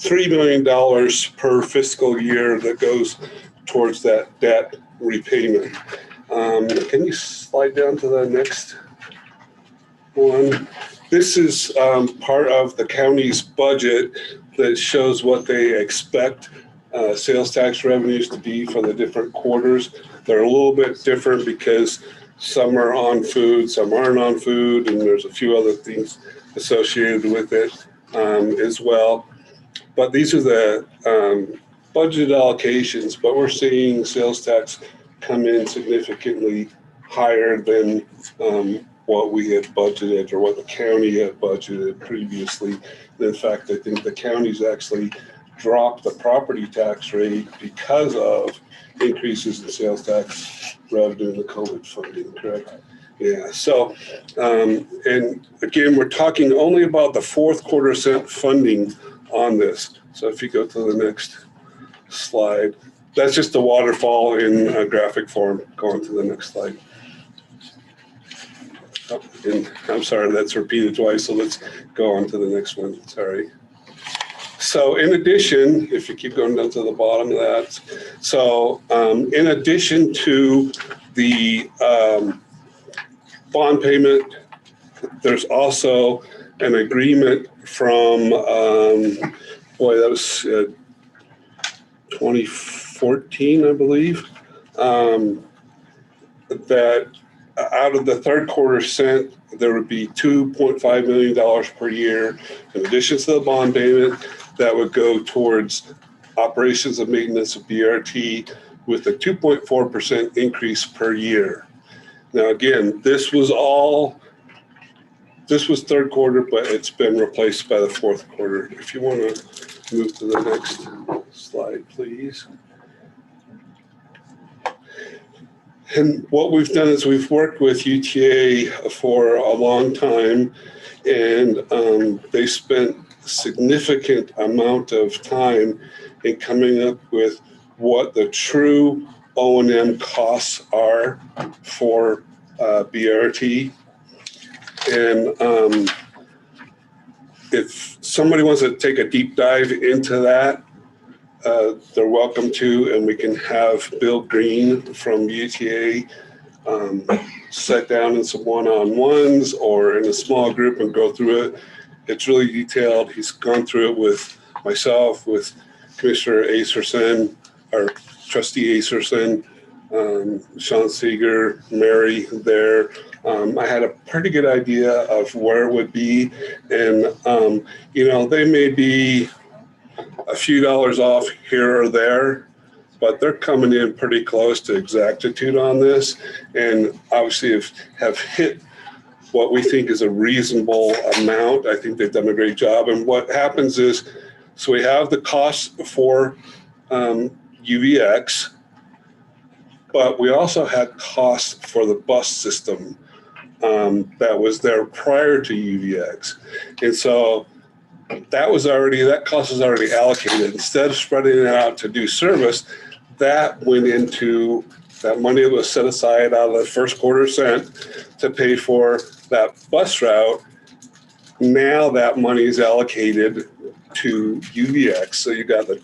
$3 million per fiscal year that goes towards that debt repayment. Can you slide down to the next one? This is part of the county's budget that shows what they expect sales tax revenues to be for the different quarters. They're a little bit different because some are on food, some aren't on food, and there's a few other things associated with it as well. But these are the budget allocations, but we're seeing sales tax come in significantly higher than what we had budgeted or what the county had budgeted previously. And in fact, I think the county's actually dropped the property tax rate because of increases in sales tax revenue in the COVID funding, correct? Yeah, so, and again, we're talking only about the fourth quarter cent funding on this. So if you go to the next slide, that's just a waterfall in a graphic form. Go on to the next slide. Oh, and I'm sorry, that's repeated twice, so let's go on to the next one, sorry. So in addition, if you keep going down to the bottom of that, so in addition to the bond payment, there's also an agreement from, boy, that was 2014, I believe, that out of the third quarter cent, there would be $2.5 million per year in addition to the bond payment that would go towards operations and maintenance of BRT with a 2.4% increase per year. Now, again, this was third quarter, but it's been replaced by the fourth quarter. If you want to move to the next slide, please. And what we've done is we've worked with UTA for a long time, and they spent a significant amount of time in coming up with what the true O&M costs are for BRT. And if somebody wants to take a deep dive into that, they're welcome to, and we can have Bill Green from UTA sit down in some one-on-ones or in a small group and go through it. It's really detailed. He's gone through it with myself, with Commissioner Acerson, or Trustee Acerson, Sean Seeger, Mary there. I had a pretty good idea of where it would be, and you know, they may be a few dollars off here or there, but they're coming in pretty close to exactitude on this, and obviously have hit what we think is a reasonable amount. I think they've done a great job. And what happens is, so we have the costs for UVX, but we also had costs for the bus system that was there prior to UVX. And so that cost was already allocated. Instead of spreading it out to do service, that went into that money that was set aside out of the first quarter cent to pay for that bus route. Now that money is allocated to UVX. So you got that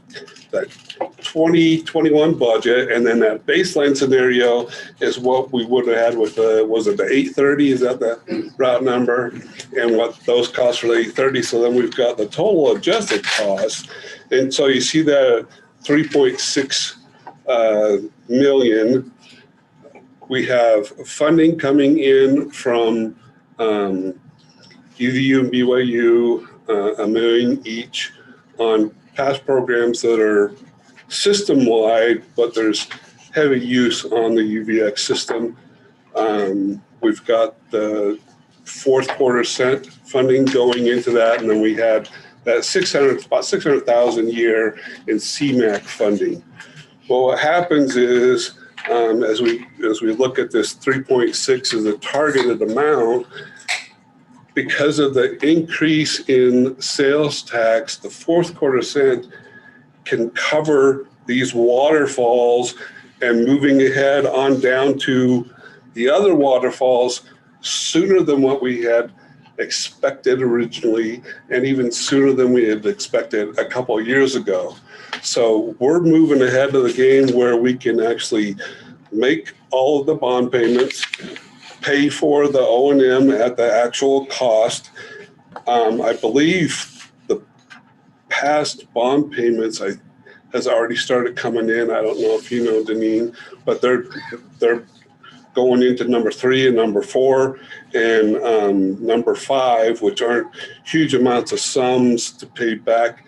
2021 budget, and then that baseline scenario is what we would have had with the, was it the 830? Is that the route number? And what those costs for the 830. So then we've got the total adjusted cost. And so you see that 3.6 million. We have funding coming in from UVU and BYU, $1 million each on past programs that are system-wide, but there's heavy use on the UVX system. We've got the fourth quarter cent funding going into that, and then we had that about 600,000 a year in CMAQ funding. Well, what happens is, as we look at this 3.6 as a targeted amount, because of the increase in sales tax, the fourth quarter cent can cover these waterfalls, and moving ahead on down to the other waterfalls sooner than what we had expected originally, and even sooner than we had expected a couple of years ago. So we're moving ahead of the game where we can actually make all of the bond payments, pay for the O&M at the actual cost. I believe the past bond payments has already started coming in. I don't know if you know, Deneen, but they're going into number 3 and number 4 and number 5, which aren't huge amounts of sums to pay back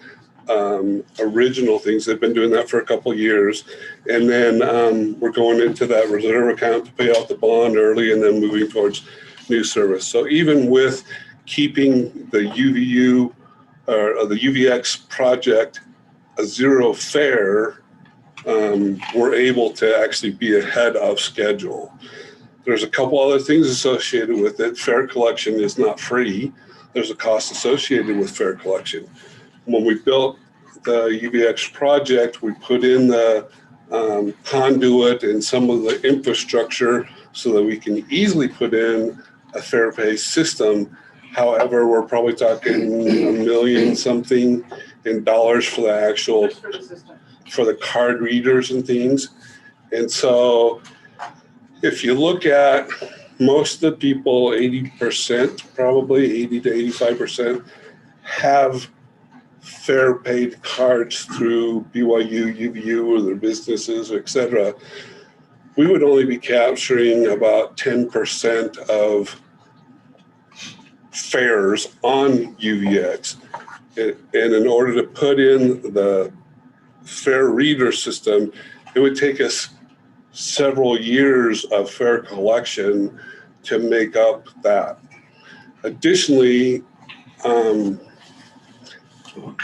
original things. They've been doing that for a couple of years. And then we're going into that reserve account to pay out the bond early and then moving towards new service. So even with keeping the UVU or the UVX project a zero fare, we're able to actually be ahead of schedule. There's a couple other things associated with it. Fare collection is not free. There's a cost associated with fare collection. When we built the UVX project, we put in the conduit and some of the infrastructure so that we can easily put in a fare pay system. However, we're probably talking $1 million something in dollars for the actual, for the card readers and things. And so if you look at most of the people, 80%, probably 80 to 85% have fare paid cards through BYU, UVU, or their businesses, et cetera. We would only be capturing about 10% of fares on UVX. And in order to put in the fare reader system, it would take us several years of fare collection to make up that. Additionally,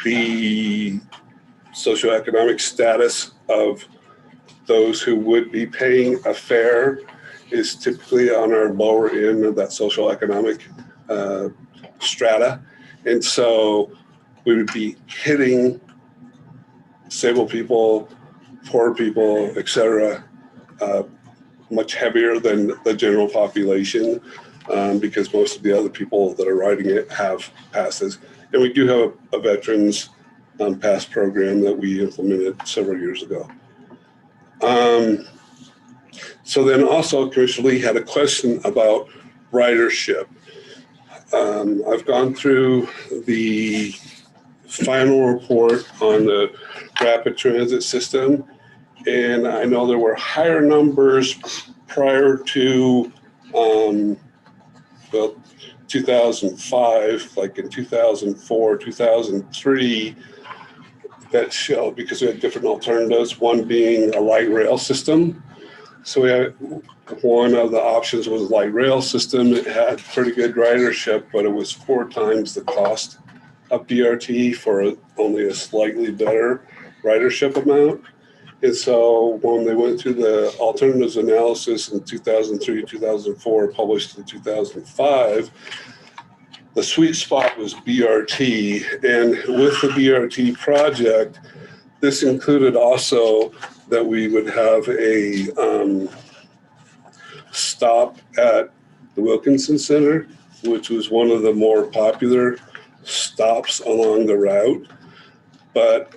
the socioeconomic status of those who would be paying a fare is typically on our lower end of that socioeconomic strata. And so we would be hitting disabled people, poor people, et cetera, much heavier than the general population because most of the other people that are riding it have passes. And we do have a veterans pass program that we implemented several years ago. So then also Commissioner Lee had a question about ridership. I've gone through the final report on the rapid transit system, and I know there were higher numbers prior to 2005, like in 2004, 2003, that show, because we had different alternatives, one being a light rail system. So we had, one of the options was a light rail system. It had pretty good ridership, but it was 4 times the cost of BRT for only a slightly better ridership amount. And so when they went through the alternatives analysis in 2003, 2004, published in 2005, the sweet spot was BRT. And with the BRT project, this included also that we would have a stop at the Wilkinson Center, which was one of the more popular stops along the route. But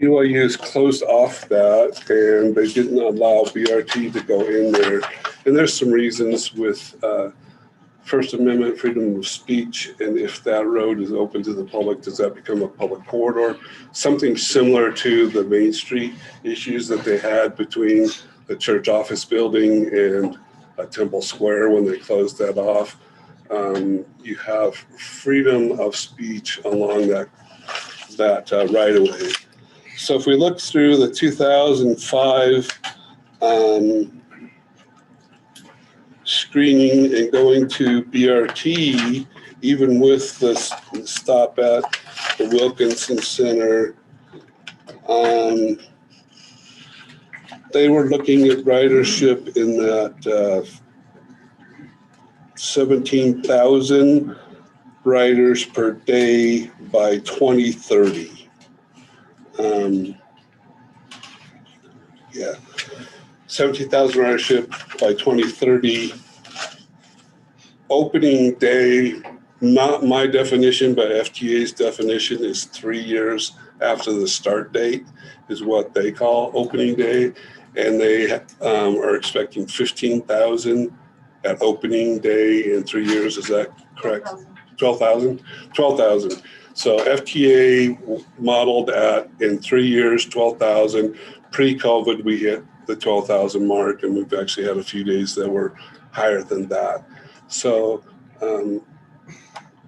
BYU's closed off that, and they didn't allow BRT to go in there. And there's some reasons with First Amendment, freedom of speech, and if that road is open to the public, does that become a public corridor? Something similar to the Main Street issues that they had between the church office building and Temple Square when they closed that off. You have freedom of speech along that right of way. So if we look through the 2005 screening and going to BRT, even with the stop at the Wilkinson Center, they were looking at ridership in that 17,000 riders per day by 2030. Yeah, 17,000 ridership by 2030 opening day, not my definition, but FTA's definition is 3 years after the start date is what they call opening day. And they are expecting 15,000 at opening day in 3 years. Is that correct? 12,000? 12,000. So FTA modeled at in 3 years, 12,000. Pre-COVID, we hit the 12,000 mark, and we've actually had a few days that were higher than that. So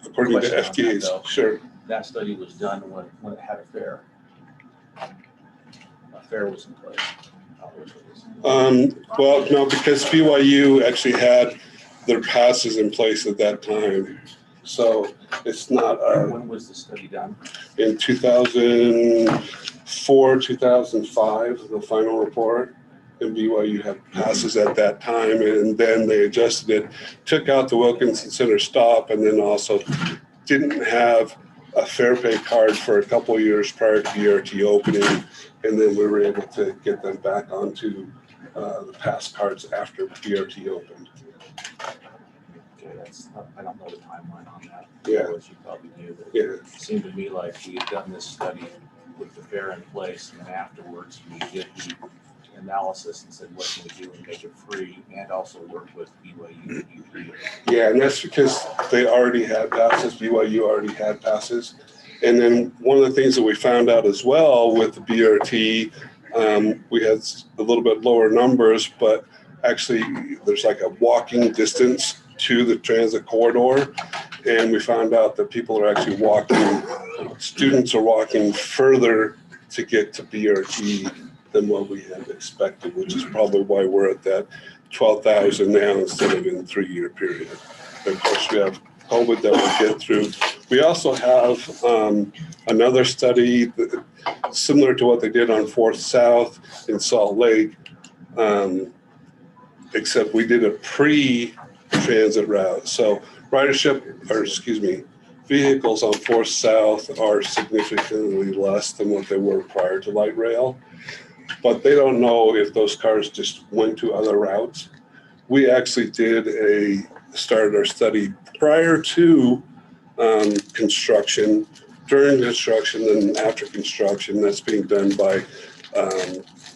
according to FTA's, sure. That study was done when it had a fair. A fair was in place. Well, no, because BYU actually had their passes in place at that time. So it's not. When was the study done? In 2004, 2005, the final report. And BYU had passes at that time, and then they adjusted it, took out the Wilkinson Center stop, and then also didn't have a fair pay card for a couple of years prior to BRT opening, and then we were able to get them back onto the pass cards after BRT opened. Okay, I don't know the timeline on that. Yeah. As you probably knew, but Yeah. it seemed to me like we had done this study with the fair in place, and then afterwards we did the analysis and said, what can we do and make it free, and also work with BYU and UVU. Yeah, and that's because they already had passes. BYU already had passes. And then one of the things that we found out as well with the BRT, we had a little bit lower numbers, but actually there's like a walking distance to the transit corridor. And we found out that people are actually walking, students are walking further to get to BRT than what we had expected, which is probably why we're at that 12,000 now instead of in a 3-year period. And of course, we have COVID that we'll get through. We also have another study similar to what they did on 4th South in Salt Lake, except we did a pre-transit route. So vehicles on 4th South are significantly less than what they were prior to light rail. But they don't know if those cars just went to other routes. We actually started our study prior to construction, during construction, and after construction. That's being done by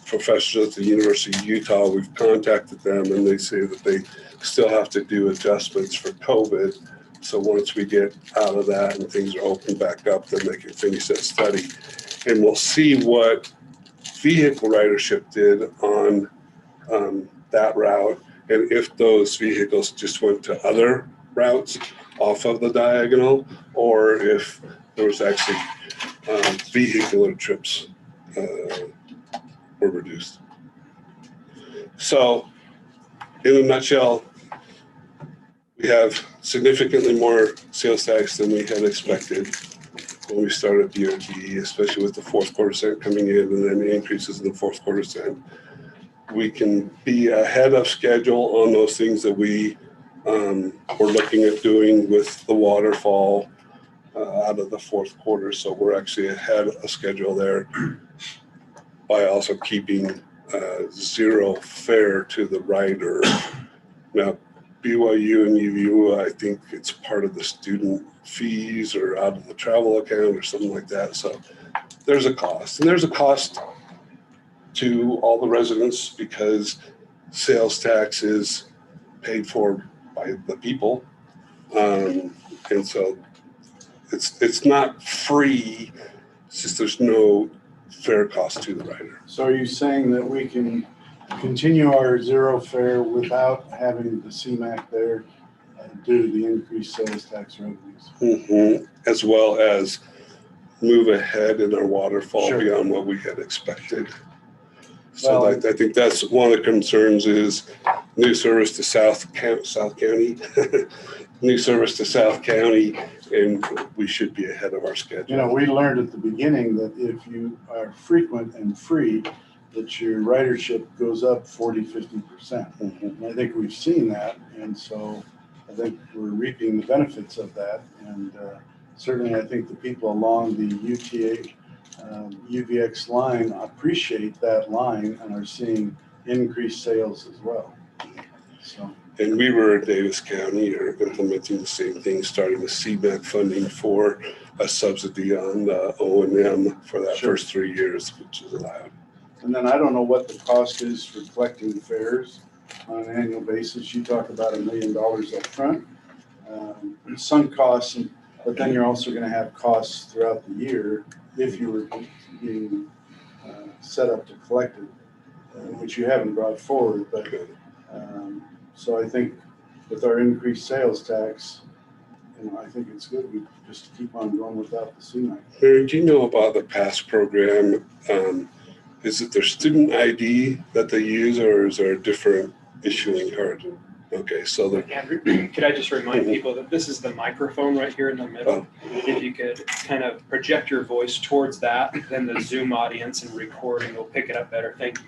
professors at the University of Utah. We've contacted them, and they say that they still have to do adjustments for COVID. So once we get out of that and things are opened back up, then they can finish that study. And we'll see what vehicle ridership did on that route, and if those vehicles just went to other routes off of the diagonal, or if there was actually vehicular trips were reduced. So in a nutshell, we have significantly more sales tax than we had expected when we started BRT, especially with the 4th quarter cent coming in and then the increases in the 4th quarter cent. We can be ahead of schedule on those things that we were looking at doing with the waterfall out of the 4th quarter. So we're actually ahead of schedule there by also keeping zero fare to the rider. Now, BYU and UVU, I think it's part of the student fees or out of the travel account or something like that. So there's a cost, and there's a cost to all the residents because sales tax is paid for by the people. And so it's not free, it's just there's no fair cost to the rider. So are you saying that we can continue our zero fare without having the CMAQ there due to the increased sales tax revenues? Mm-hmm. As well as move ahead in our waterfall Sure. beyond what we had expected. So I think that's one of the concerns is new service to South County, new service to South County, and we should be ahead of our schedule. You know, we learned at the beginning that if you are frequent and free, that your ridership goes up 40–50%. Mm-hmm. And I think we've seen that, and so I think we're reaping the benefits of that. And certainly I think the people along the UTA UVX line appreciate that line and are seeing increased sales as well. So And we were in Davis County are implementing the same thing, starting the CMAQ funding for a subsidy on the O&M for that Sure. first 3 years, which is allowed. And then I don't know what the cost is for collecting fares on an annual basis. You talk about $1 million up front. Some costs, but then you're also going to have costs throughout the year if you were being set up to collect it, which you haven't brought forward. But so I think with our increased sales tax, I think it's good. We just keep on going without the CMAQ. Mary, do you know about the PASS program? Is it their student ID that they use, or is there a different issuing card? Okay, so Andrew, could I just remind people that this is the microphone right here in the middle? If you could kind of project your voice towards that, then the Zoom audience and recording will pick it up better. Thank you.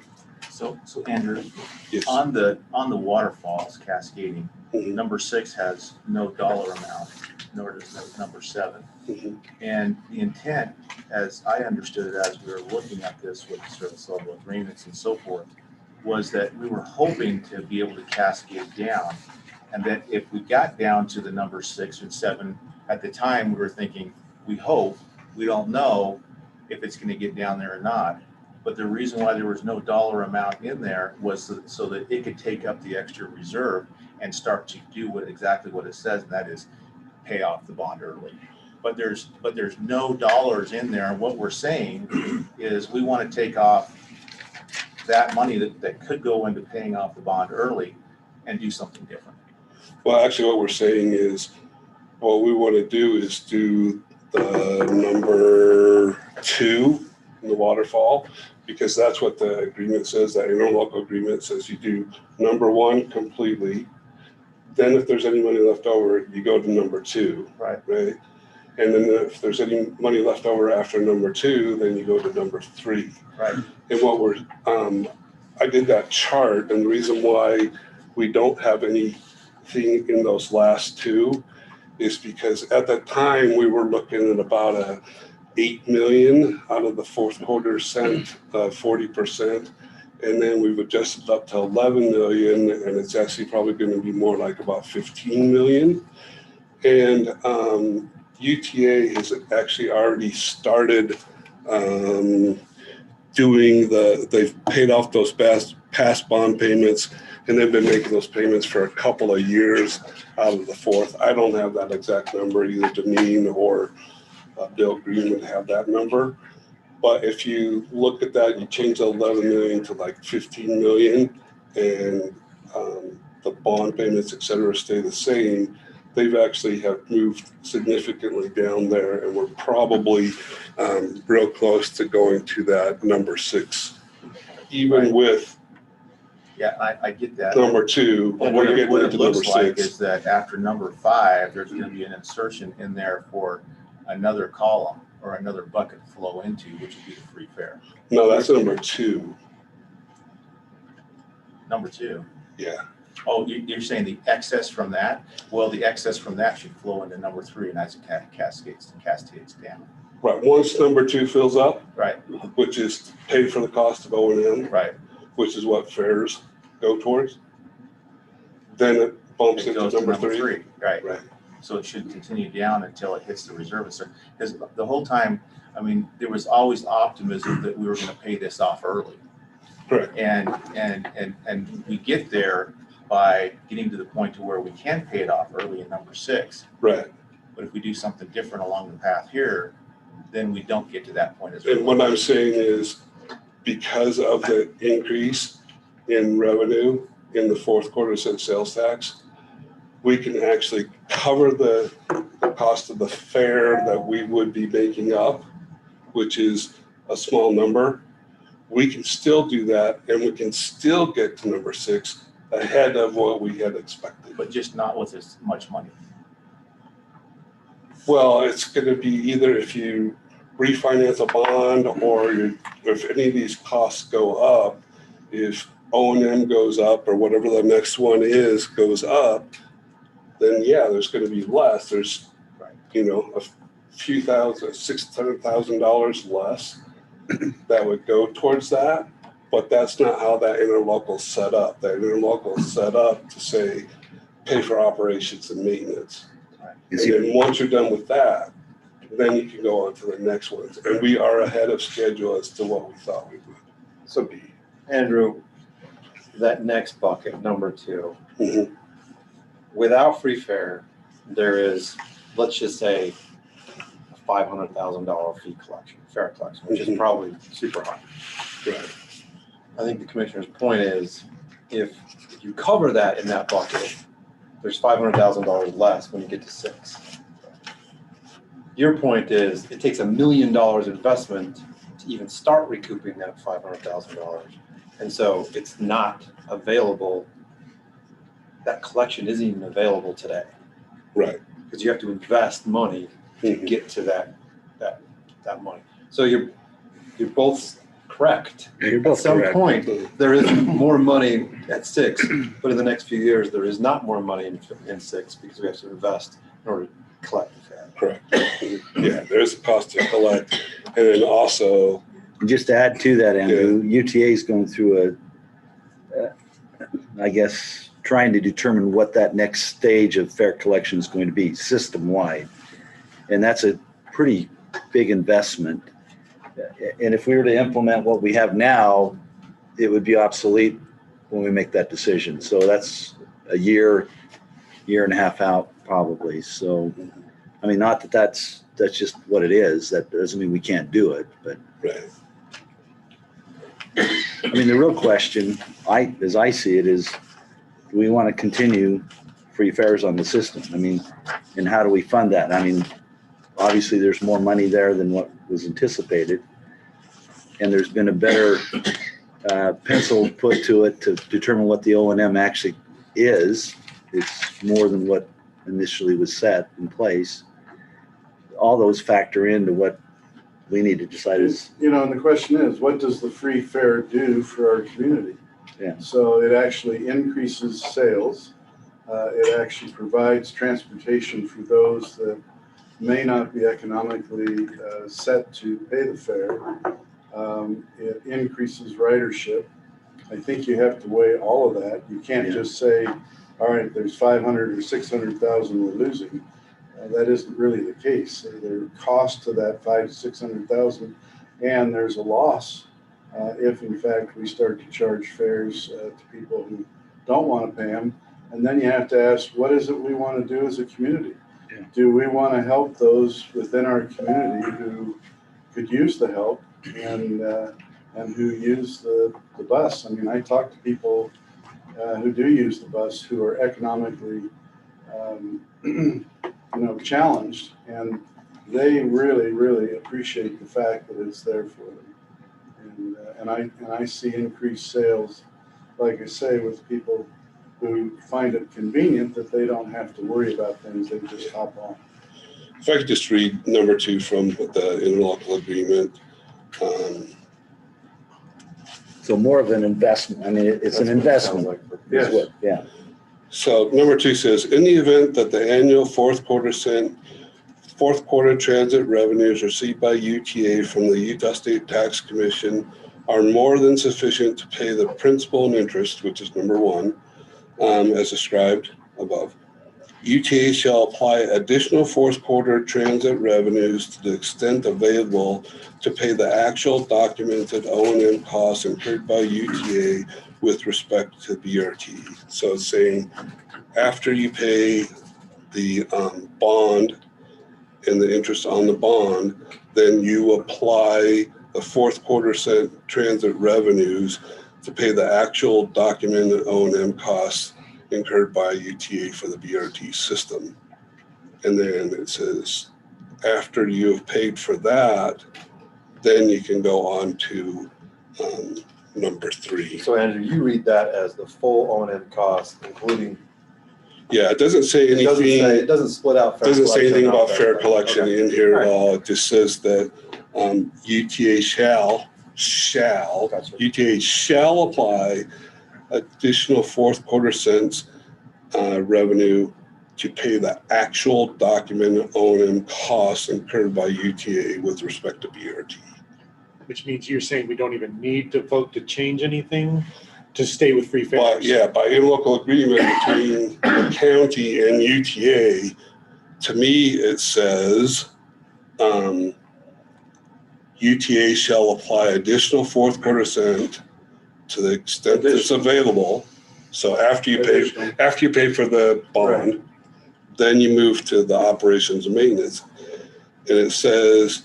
So Andrew, yes. on the waterfalls cascading, Mhm. number 6 has no dollar amount, nor does number 7. Mhm. And the intent, as I understood it, as we were looking at this with service level agreements and so forth, was that we were hoping to be able to cascade down. And that if we got down to the number 6 and 7, at the time we were thinking, we hope, we don't know if it's going to get down there or not. But the reason why there was no dollar amount in there was so that it could take up the extra reserve and start to do exactly what it says, and that is pay off the bond early. But there's no dollars in there. And what we're saying is we want to take off that money that could go into paying off the bond early and do something different. Well, actually, what we're saying is what we want to do is do the number 2 in the waterfall, because that's what the agreement says. That interlocal agreement says you do number 1 completely. Then if there's any money left over, you go to number 2. Right. Right. And then if there's any money left over after number 2, then you go to number 3. Right. And what we're, I did that chart, and the reason why we don't have anything in those last 2 is because at that time we were looking at about a 8 million out of the fourth quarter sent 40%. And then we've adjusted up to 11 million, and it's actually probably going to be more like about 15 million. And UTA has actually already started they've paid off those past bond payments, and they've been making those payments for a couple of years out of the fourth. I don't have that exact number, either Janine or Bill Green would have that number. But if you look at that, you change the 11 million to like 15 million, and the bond payments, et cetera, stay the same. They've actually have moved significantly down there, and we're probably real close to going to that number 6, even Right. with I get that. number 2. But We're what getting it into looks number like 6. is that after number 5, there's going to be an insertion in there for another column or another bucket to flow into, which would be the free fare. No, that's number 2. Number 2. Yeah. Oh, you're saying the excess from that? Well, the excess from that should flow into number 3, and that's cascades down. Right. Once number 2 fills up, Right. which is paid for the cost of O&M, Right. which is what fares go towards, then it bumps It into goes number to number 3. Right. Right. So it should continue down until it hits the reserve. Because the whole time, I mean, there was always optimism that we were going to pay this off early. Correct. And we get there by getting to the point to where we can pay it off early in number 6. Right. But if we do something different along the path here, then we don't get to that point as well. And what I'm saying is, because of the increase in revenue in the fourth quarter since sales tax, we can actually cover the cost of the fare that we would be making up, which is a small number. We can still do that, and we can still get to number 6 ahead of what we had expected. But just not with as much money. Well, it's going to be either if you refinance a bond, or if any of these costs go up, if O&M goes up or whatever the next one is goes up, then yeah, there's going to be less. There's, a few thousand, $600,000 less that would go towards that. But that's not how that interlocal's set up. That interlocal's set up to say, pay for operations and maintenance. And then once you're done with that, then you can go on to the next ones. And we are ahead of schedule as to what we thought we would So, be. Andrew, that next bucket, number 2, Mhm. without free fare, there is, let's just say, a $500,000 fare collection, which is Mhm. probably super high. Right. I think the commissioner's point is, if you cover that in that bucket, there's $500,000 less when you get to 6. Your point is, it takes $1 million investment to even start recouping that $500,000. And so it's not available, that collection isn't even available today. Right. Because you have to invest money to Mhm. get to that money. So you're both correct. You're At both some correct. point, there is more money at 6, but in the next few years, there is not more money in 6 because we have to invest in order to collect the fare. Correct. Yeah, there's a cost to collect. And then also, And just to add to that, Andrew, UTA is going through I guess, trying to determine what that next stage of fare collection is going to be system-wide. And that's a pretty big investment. And if we were to implement what we have now, it would be obsolete when we make that decision. So that's a year and a half out probably. So, I mean, not that that's just what it is. That doesn't mean we can't do it, but right. I mean, the real question, as I see it, is do we want to continue free fares on the system? I mean, and how do we fund that? I mean, obviously there's more money there than what was anticipated. And there's been a better pencil put to it to determine what the O&M actually is. It's more than what initially was set in place. All those factor into what we need to decide is, You know, and the question is, what does the free fare do for our community? Yeah. So it actually increases sales. It actually provides transportation for those that may not be economically set to pay the fare. It increases ridership. I think you have to weigh all of that. You can't just say, all right, there's 500 or 600,000 we're losing. That isn't really the case. There are costs to that 500,000 to 600,000, and there's a loss if, in fact, we start to charge fares to people who don't want to pay them. And then you have to ask, what is it we want to do as a community? Yeah. Do we want to help those within our community who could use the help and who use the bus? I mean, I talk to people who do use the bus who are economically challenged, and they really, really appreciate the fact that it's there for them. And I see increased sales, like I say, with people who find it convenient that they don't have to worry about things, they just hop on. If I could just read number 2 from the interlocal agreement. so more of an investment. I mean, it's an investment. Yes. Yeah. So number 2 says, in the event that the annual fourth quarter transit revenues received by UTA from the Utah State Tax Commission are more than sufficient to pay the principal and interest, which is number 1, as described above, UTA shall apply additional fourth quarter transit revenues to the extent available to pay the actual documented O&M costs incurred by UTA with respect to BRT. So it's saying after you pay the bond and the interest on the bond, then you apply the fourth quarter transit revenues to pay the actual documented O&M costs incurred by UTA for the BRT system. And then it says, after you have paid for that, then you can go on to number 3. So Andrew, you read that as the full O&M cost, including. Yeah, it doesn't say anything. It doesn't split out. It doesn't say anything about fare Okay. collection in here at all. It just says that UTA Gotcha. UTA shall apply additional fourth quarter cents revenue to pay the actual documented O&M costs incurred by UTA with respect to BRT. which means you're saying we don't even need to vote to change anything to stay with free But fares. yeah, by interlocal agreement between the county and UTA, to me, it says, UTA shall apply additional fourth quarter cent to the extent that's available. So after you pay for the bond, then you move to the operations and maintenance. And it says,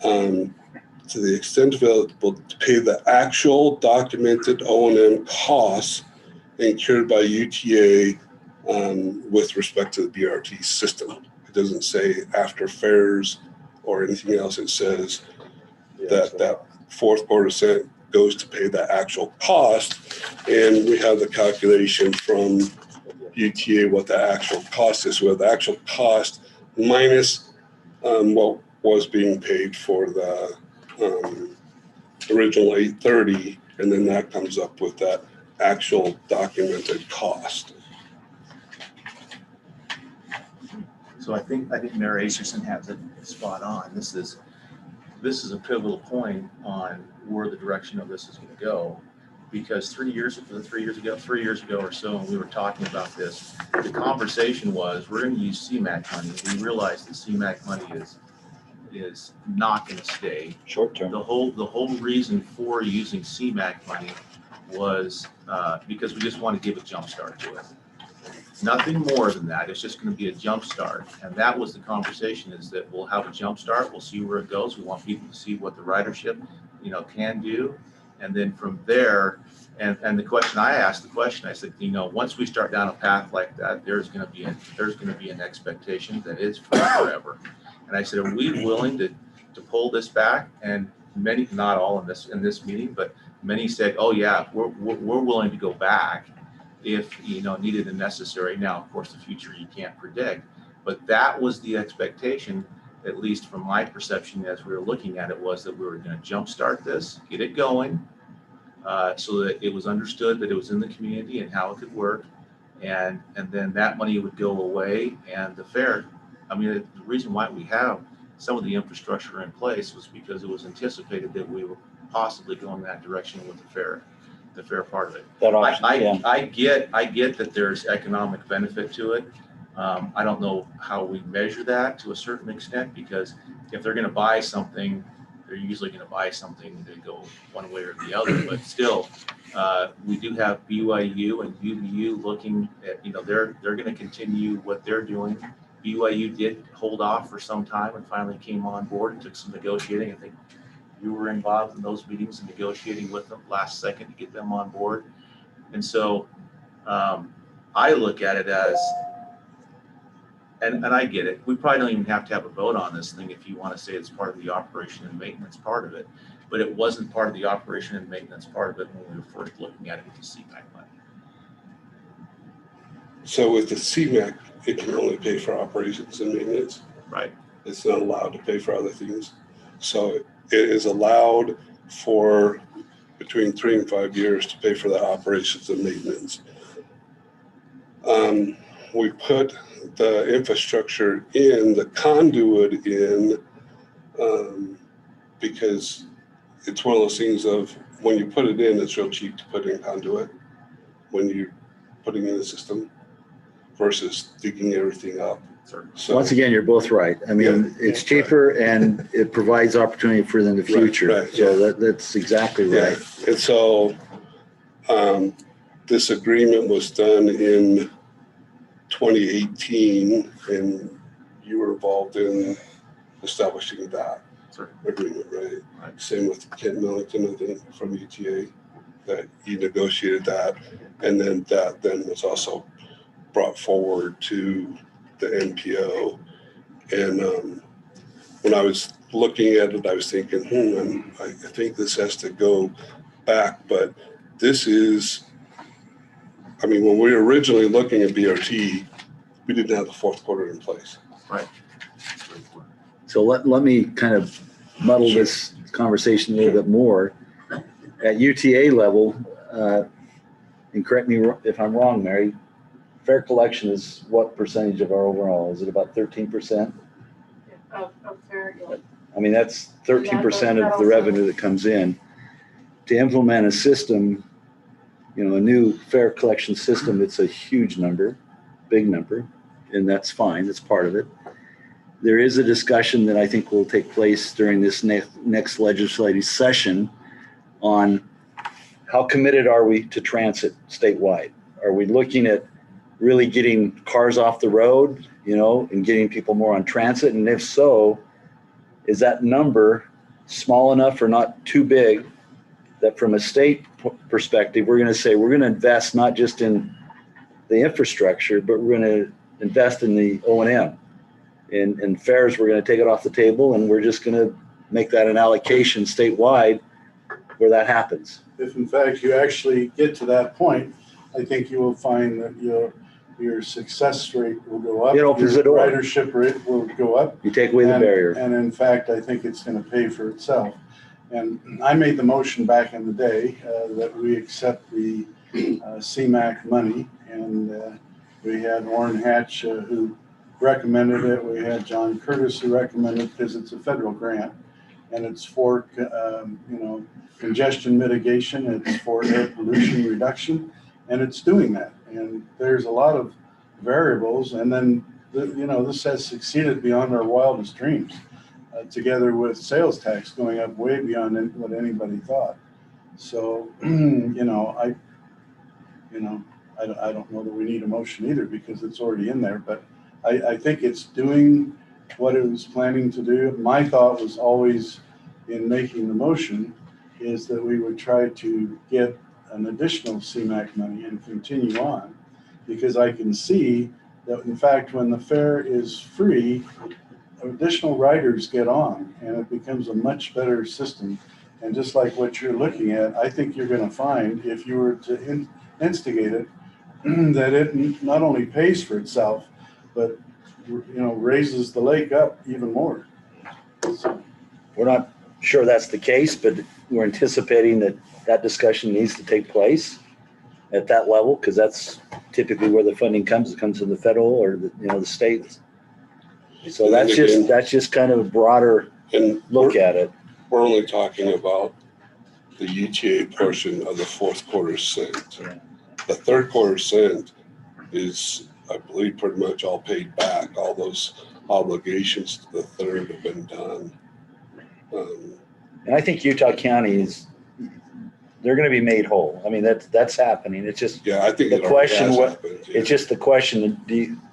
to the extent available, to pay the actual documented O&M costs incurred by UTA with respect to the BRT system. It doesn't say after fares or anything else. It says that fourth quarter cent goes to pay the actual cost. And we have the calculation from UTA what the actual cost is, where the actual cost minus what was being paid for the original 830, and then that comes up with that actual documented cost. So I think Mayor Akerson has it spot on. This is a pivotal point on where the direction of this is going to go, because 3 years ago or so, when we were talking about this, the conversation was we're going to use CMAQ money. We realized that CMAQ money is not going to stay Short term. The whole reason for using CMAQ money was because we just want to give a jump start to it. Nothing more than that. It's just going to be a jump start. And that was the conversation, is that we'll have a jump start. We'll see where it goes. We want people to see what the ridership, can do. And then from there, and the question I asked, I said, once we start down a path like that, there's going to be an expectation that it's forever. And I said, are we willing to pull this back? And many, not all in this meeting, but many said, oh yeah, we're willing to go back if needed and necessary. Now, of course, the future you can't predict, but that was the expectation, at least from my perception as we were looking at it, was that we were going to jumpstart this, get it going, so that it was understood that it was in the community and how it could work, and then that money would go away, and the fare. I mean, the reason why we have some of the infrastructure in place was because it was anticipated that we were possibly going that direction with the fare part of it. That option, yeah. I get that there's economic benefit to it. I don't know how we measure that to a certain extent, because if they're going to buy something, they're usually going to buy something to go one way or the other. But still, we do have BYU and UVU looking at, they're going to continue what they're doing. BYU did hold off for some time and finally came on board and took some negotiating. I think you were involved in those meetings and negotiating with them last second to get them on board. And so I look at it as, and I get it, we probably don't even have to have a vote on this thing if you want to say it's part of the operation and maintenance part of it, but it wasn't part of the operation and maintenance part of it when we were first looking at it with the CMAQ money. So with the CMAQ, it can only pay for operations and maintenance. Right. It's not allowed to pay for other things. So it is allowed for between 3 and 5 years to pay for the operations and maintenance. We put the infrastructure in, the conduit in, because it's one of those things of when you put it in, it's real cheap to put in conduit when you're putting in the system versus digging everything up. So Once again, you're both right. I mean, it's cheaper and it provides opportunity for in the future. Right, so that's exactly right. Yeah. And so this agreement was done in 2018, and you were involved in establishing that agreement, right? Same with Kent Millington, I think, from UTA, that you negotiated that, and then that then was also brought forward to the MPO. And when I was looking at it, I was thinking, I think this has to go back, but this is, I mean, when we were originally looking at BRT, we didn't have the fourth quarter in place. Right. So let me kind of muddle this conversation a little bit more. At UTA level, and correct me if I'm wrong, Mary, fare collection is what percentage of our overall? Is it about 13%? Of fare, yeah. I mean, that's 13% of the revenue that comes in. To implement a system, you know, a new fare collection system, it's a huge number, big number, and that's fine, that's part of it. There is a discussion that I think will take place during this next legislative session on how committed are we to transit statewide? Are we looking at really getting cars off the road, you know, and getting people more on transit? And if so, is that number small enough or not too big that from a state perspective, we're going to say we're going to invest not just in the infrastructure, but we're going to invest in the O&M. In fares, we're going to take it off the table, and we're just going to make that an allocation statewide where that happens. If in fact you actually get to that point, I think you will find that your success rate will go up. It opens the door. Ridership rate will go up. You take away the barrier. And in fact, I think it's going to pay for itself. And I made the motion back in the day that we accept the CMAQ money. And we had Orrin Hatch who recommended it. We had John Curtis who recommended it because it's a federal grant. And it's for, congestion mitigation. It's for air pollution reduction. And it's doing that. And there's a lot of variables. And then, this has succeeded beyond our wildest dreams. Together with sales tax going up way beyond what anybody thought. So, I don't know that we need a motion either because it's already in there, but I think it's doing what it was planning to do. My thought was always in making the motion is that we would try to get an additional CMAQ money and continue on, because I can see that in fact, when the fare is free, additional riders get on and it becomes a much better system. And just like what you're looking at, I think you're going to find if you were to instigate it, that it not only pays for itself, but raises the lake up even more. So, We're not sure that's the case, but we're anticipating that discussion needs to take place at that level, because that's typically where the funding comes. It comes from the federal or the states. So that's just kind of a broader look at it. We're only talking about the UTA portion of the fourth quarter cent. Yeah. The third quarter cent is, I believe, pretty much all paid back. All those obligations to the third have been done. And I think Utah County they're going to be made whole. I mean, that's happening. It's just I think the question. It's just the question: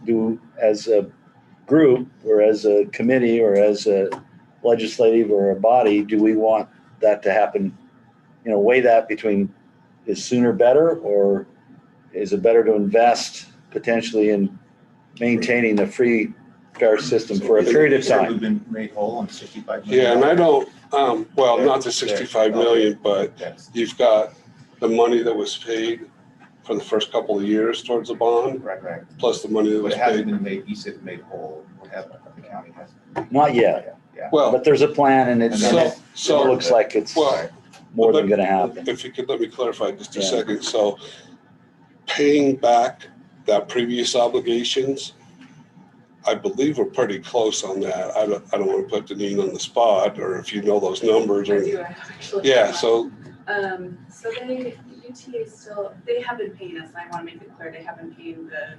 do as a group or as a committee or as a legislative or a body, do we want that to happen? Weigh that between is sooner better, or is it better to invest potentially in maintaining the free fare system for a period of time? We've been made whole on $65 million. Yeah, and I don't. Not the 65 million, but you've got the money that was paid for the first couple of years towards the bond, Right. plus the money that was But it hasn't paid. been made, you said made whole, or haven't, the county hasn't. Not yet, Yeah. Well, but there's a plan, and it so looks like it's well, more than going to happen. if you could let me clarify just a Yeah. second. So paying back that previous obligations, I believe we're pretty close on that. I don't want to put Deneen on the spot, or if you know those numbers. Or, I do actually. yeah, so So UTA still, they have been paying us, and I want to make it clear, they have been paying the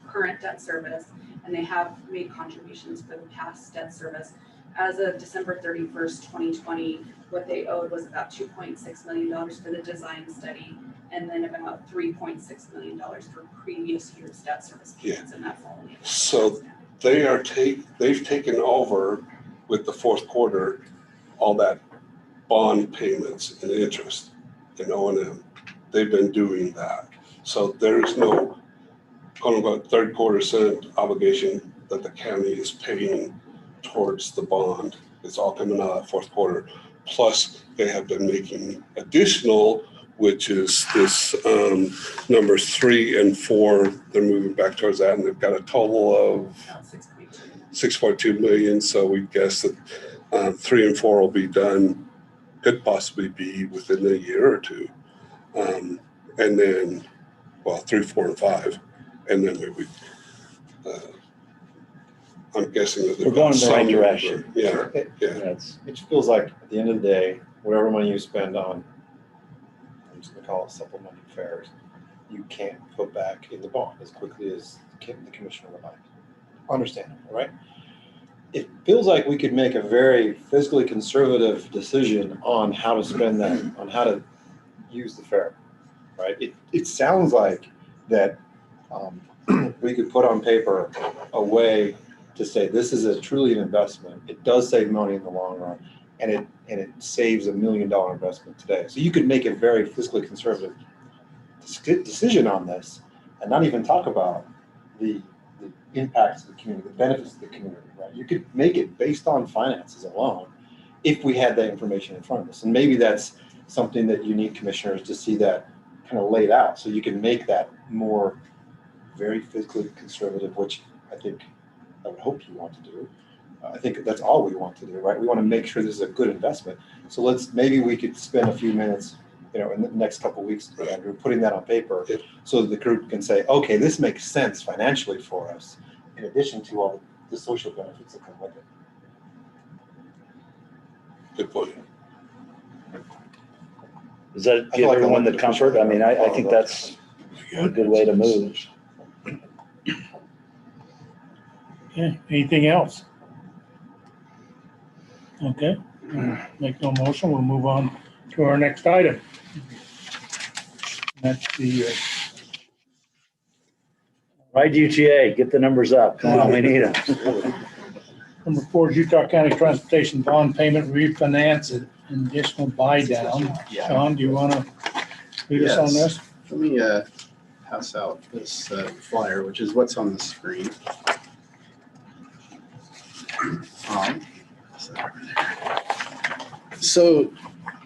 current debt service, and they have made contributions for the past debt service. As of December 31st, 2020, what they owed was about $2.6 million for the design study, and then about $3.6 million for previous year's debt service payments, and that's all. So they've taken over with the fourth quarter all that bond payments and interest and O&M. They've been doing that. So there's no quote unquote third quarter cent obligation that the county is paying towards the bond. It's all coming out of that fourth quarter. Plus they have been making additional, which is this numbers 3 and 4. They're moving back towards that, and they've got a total of 6.2 million. So we guess that 3 and 4 will be done, could possibly be within a year or two. And then, 3, 4, and 5. And then we would I'm guessing that We're they've going got in the right some direction. number. Yeah, yeah. That's, It feels like at the end of the day, whatever money you spend on, I'm just gonna call it supplemental fares, you can't put back in the bond as quickly as the commissioner would like. Understandable, right? It feels like we could make a very fiscally conservative decision on how to spend that, on how to use the fare, right? It sounds like that we could put on paper a way to say this is a truly an investment. It does save money in the long run, and it saves $1 million investment today. So you could make a very fiscally conservative decision on this, and not even talk about the impacts of the community, the benefits of the community, right? You could make it based on finances alone if we had that information in front of us. And maybe that's something that you need commissioners to see that kind of laid out, so you can make that more very fiscally conservative, which I would hope you want to do. I think that's all we want to do, right? We want to make sure this is a good investment. So maybe we could spend a few minutes, in the next couple of weeks, Andrew, putting that on paper, Yep. so that the group can say, okay, this makes sense financially for us, in addition to all the social benefits that come with it. Good point. does that I give feel like everyone the elected comfort? I mean, I think that's a good way to move. Okay, anything else? Okay, make no motion, we'll move on to our next item. That's the, Right, UTA, get the numbers up. Come on, we need them. number 4 is Utah County Transportation Bond Payment Refinance and Additional Buy Down. Sean, do you want to lead us on this? Let me pass out this flyer, which is what's on the screen. So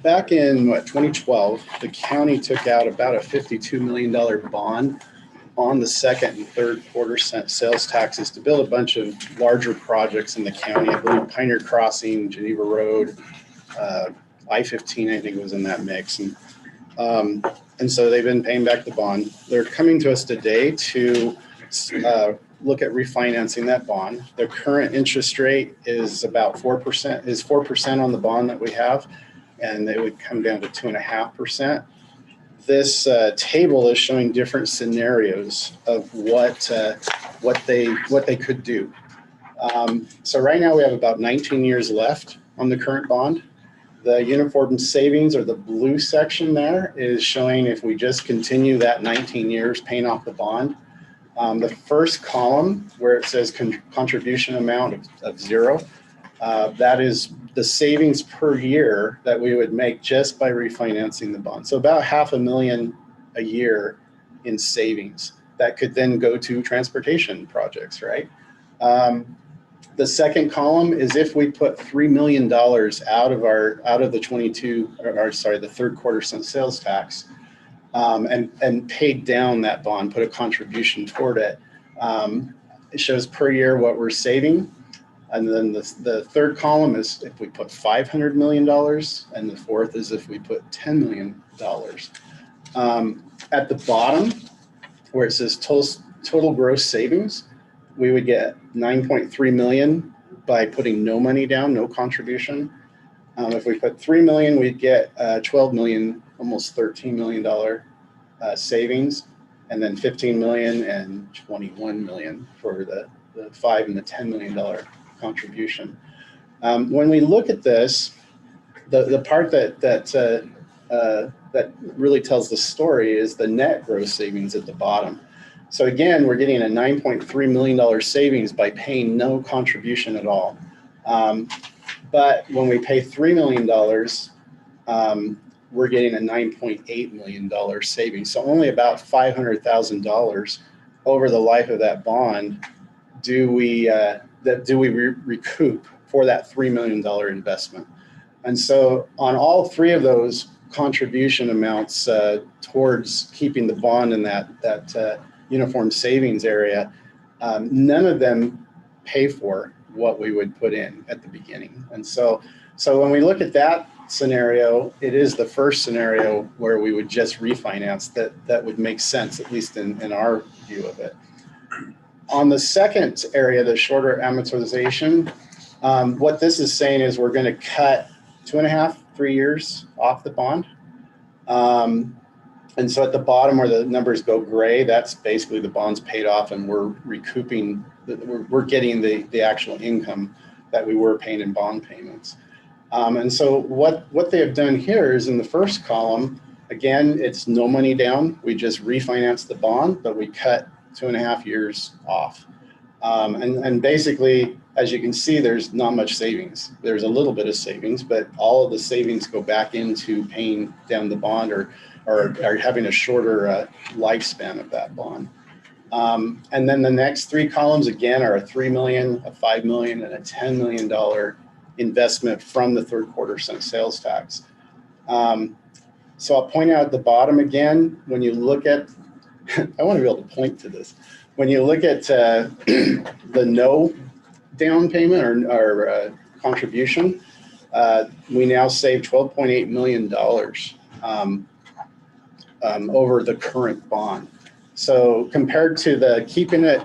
back in 2012, the county took out about a $52 million bond on the second and third quarter sales taxes to build a bunch of larger projects in the county. I believe Pioneer Crossing, Geneva Road, I-15, I think was in that mix. And so they've been paying back the bond. They're coming to us today to look at refinancing that bond. The current interest rate is about 4%, is 4% on the bond that we have, and it would come down to 2.5%. This table is showing different scenarios of what they could do. So right now we have about 19 years left on the current bond. The uniform savings, or the blue section there, is showing if we just continue that 19 years paying off the bond. The first column where it says contribution amount of 0, that is the savings per year that we would make just by refinancing the bond. So about $500,000 a year in savings that could then go to transportation projects, right? The second column is if we put $3 million out of the third quarter sales tax, and paid down that bond, put a contribution toward it. It shows per year what we're saving. And then the third column is if we put $500 million, and the fourth is if we put $10 million. At the bottom, where it says total gross savings, we would get $9.3 million by putting no money down, no contribution. If we put $3 million, we'd get $12 million, almost $13 million savings, and then $15 million and $21 million for the $5 and the $10 million contribution. When we look at this, the part that really tells the story is the net gross savings at the bottom. So again, we're getting a $9.3 million savings by paying no contribution at all. But when we pay $3 million, we're getting a $9.8 million savings. So only about $500,000 over the life of that bond do we recoup for that $3 million investment. And so on all three of those contribution amounts towards keeping the bond in that uniform savings area, none of them pay for what we would put in at the beginning. And so when we look at that scenario, it is the first scenario where we would just refinance that would make sense, at least in our view of it. On the second area, the shorter amortization, what this is saying is we're going to cut 2.5, 3 years off the bond. And so at the bottom where the numbers go gray, that's basically the bond's paid off and we're recouping, we're getting the actual income that we were paying in bond payments. And so what they have done here is in the first column, again, it's no money down. We just refinance the bond, but we cut 2.5 years off. And basically, as you can see, there's not much savings. There's a little bit of savings, but all of the savings go back into paying down the bond or having a shorter lifespan of that bond. And then the next 3 columns, again, are a $3 million, a $5 million, and a $10 million investment from the third quarter since sales tax. So I'll point out at the bottom again, when you look at, I want to be able to point to this. When you look at the no down payment or contribution, we now save $12.8 million over the current bond. So compared to the keeping it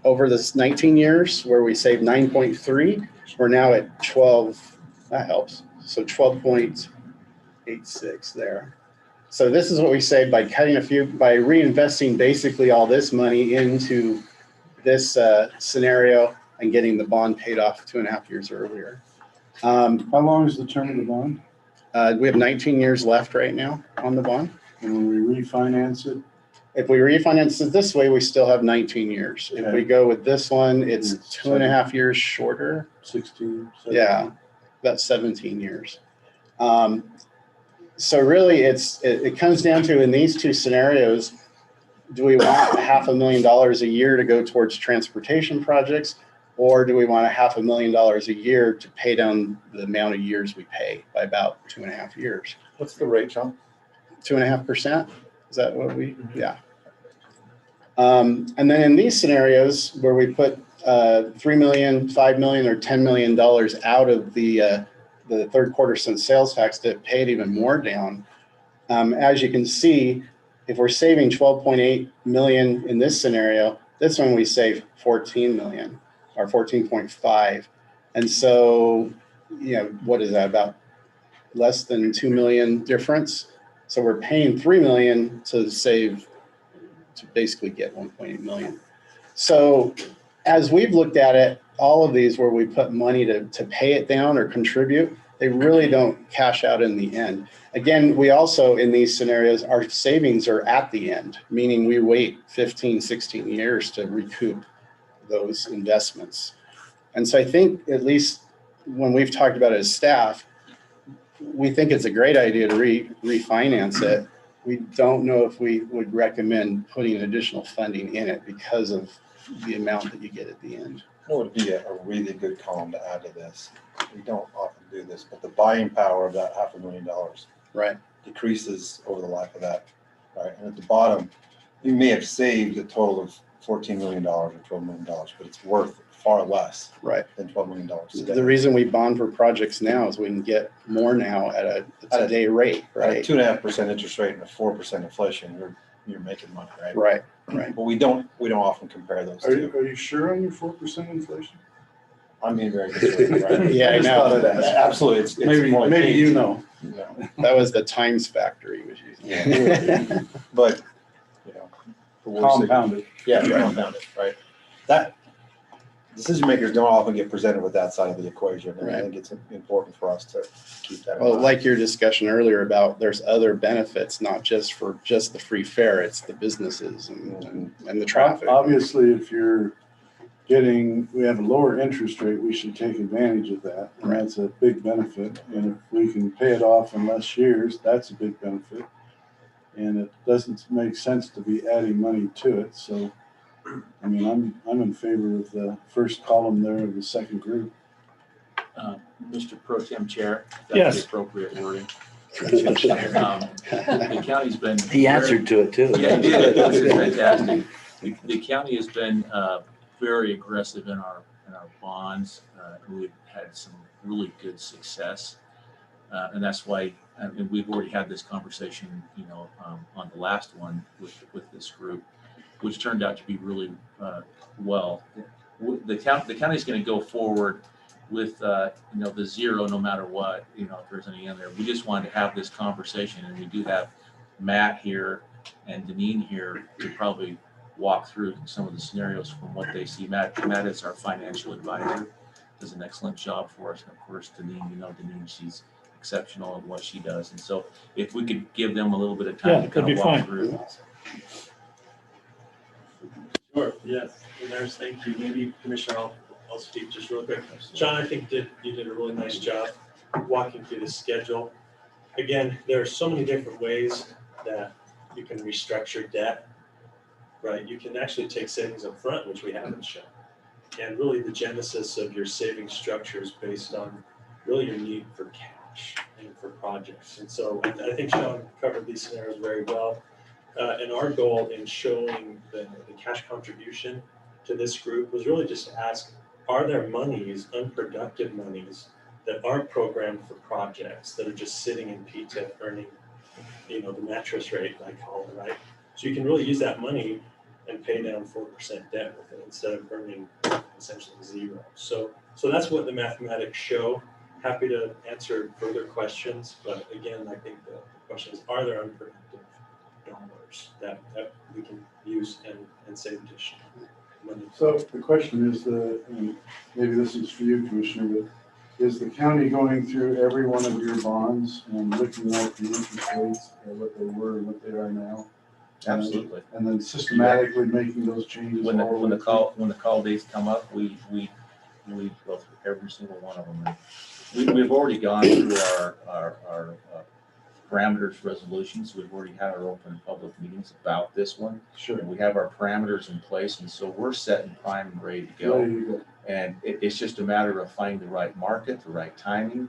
over this 19 years where we saved 9.3, we're now at 12, that helps. So 12.86 there. So this is what we save by cutting by reinvesting basically all this money into this scenario and getting the bond paid off 2.5 years earlier. How long is the term of the bond? We have 19 years left right now on the bond. And when we refinance it? If we refinance it this way, we still have 19 years. If we go with this one, it's 2.5 years shorter. 16. 17. Yeah, that's 17 years. So really, it comes down to, in these two scenarios, do we want $500,000 a year to go towards transportation projects, or do we want $500,000 a year to pay down the amount of years we pay by about 2.5 years? What's the rate, John? 2.5%? Is that what we, yeah. And then in these scenarios where we put $3 million, $5 million, or $10 million out of the third quarter since sales tax to pay it even more down, as you can see, if we're saving 12.8 million in this scenario, this one we save 14 million or 14.5. And so, you know, what is that, about less than 2 million difference? So we're paying 3 million to save, to basically get 1.8 million. So as we've looked at it, all of these where we put money to pay it down or contribute, they really don't cash out in the end. Again, we also, in these scenarios, our savings are at the end, meaning we wait 15, 16 years to recoup those investments. And so I think, at least when we've talked about it as staff, we think it's a great idea to refinance it. We don't know if we would recommend putting additional funding in it because of the amount that you get at the end. It would be a really good column to add to this. We don't often do this, but the buying power of that $500,000 Right. decreases over the life of that, right? And at the bottom, you may have saved a total of $14 million or $12 million, but it's worth far less Right. than $12 million today. The reason we bond for projects now is we can get more now at a today rate, At a right? 2.5% interest rate and a 4% inflation, you're making money, right? Right, right. But we don't often compare those Are two. you sure on your 4% inflation? I'm being very conservative, right? Yeah, I just know. thought of that. Absolutely, it's more like Maybe you eight. know. Yeah. That was the times factor he was using. Yeah. But, you know. for worse sake- Compounded. Yeah, compounded, right? That, decision makers don't often get presented with that side of the equation, and I Right. think it's important for us to keep that in Well, mind. like your discussion earlier about there's other benefits, not just for just the free fare, it's the businesses and the traffic. Obviously, if we have a lower interest rate, we should take advantage of that. And that's a big benefit. And if we can pay it off in less years, that's a big benefit. And it doesn't make sense to be adding money to it. So, I mean, I'm in favor of the first column there of the second group. Mr. Pro Tem Chair, if Yes. that's the appropriate wording. The county's been. He answered to it too. Yeah, he did. It was fantastic. The county has been very aggressive in our bonds. We've had some really good success. And that's why, and we've already had this conversation, on the last one with this group. which turned out to be really well. The county's going to go forward with the zero no matter what, if there's any in there. We just wanted to have this conversation, and we do have Matt here and Deneen here to probably walk through some of the scenarios from what they see. Matt is our financial advisor, does an excellent job for us. And of course, Deneen, Deneen, she's exceptional at what she does. And so if we could give them a little bit of time to that'd kind be of walk fine. through. Sure, yes, and there's, thank you. Maybe Commissioner, I'll speak just real quick. John, I think you did a really nice job walking through the schedule. Again, there are so many different ways that you can restructure debt, right? You can actually take savings up front, which we haven't shown. And really the genesis of your savings structure is based on really your need for cash and for projects. And so I think Sean covered these scenarios very well. And our goal in showing the cash contribution to this group was really just to ask, are there monies, unproductive monies, that aren't programmed for projects, that are just sitting in PTIP earning, the mattress rate, I call it, right? So you can really use that money and pay down 4% debt with it instead of earning essentially zero. So that's what the mathematics show. Happy to answer further questions, but again, I think the question is, are there unproductive dollars that we can use and save additional money? So the question is, and maybe this is for you, Commissioner, but is the county going through every one of your bonds and looking at the interest rates and what they were and what they are now? Absolutely. And then systematically making those changes? When the call dates come up, we go through every single one of them. We've already gone through our parameters resolutions. We've already had our open public meetings about this one. Sure. And we have our parameters in place, and so we're set and primed and ready to go. And it's just a matter of finding the right market, the right timing,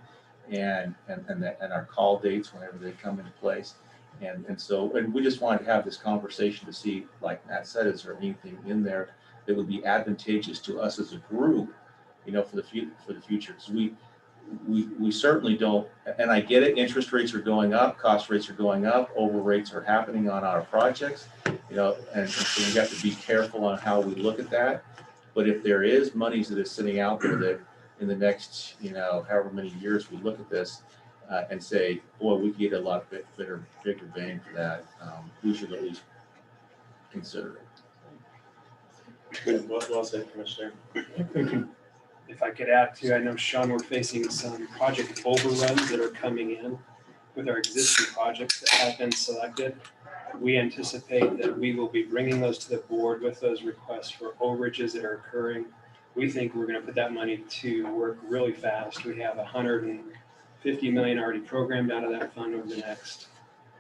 and our call dates whenever they come into place. And we just wanted to have this conversation to see, like Matt said, is there anything in there that would be advantageous to us as a group, for the future? Because we certainly don't, and I get it, interest rates are going up, cost rates are going up, over rates are happening on our projects, and so we have to be careful on how we look at that. But if there is monies that is sitting out there that in the next, however many years we look at this and say, boy, we could get a lot bigger bang for that, we should at least consider it. Well said, Commissioner. If I could add to, I know, Sean, we're facing some project overruns that are coming in with our existing projects that have been selected. We anticipate that we will be bringing those to the board with those requests for overages that are occurring. We think we're going to put that money to work really fast. We have $150 million already programmed out of that fund over the next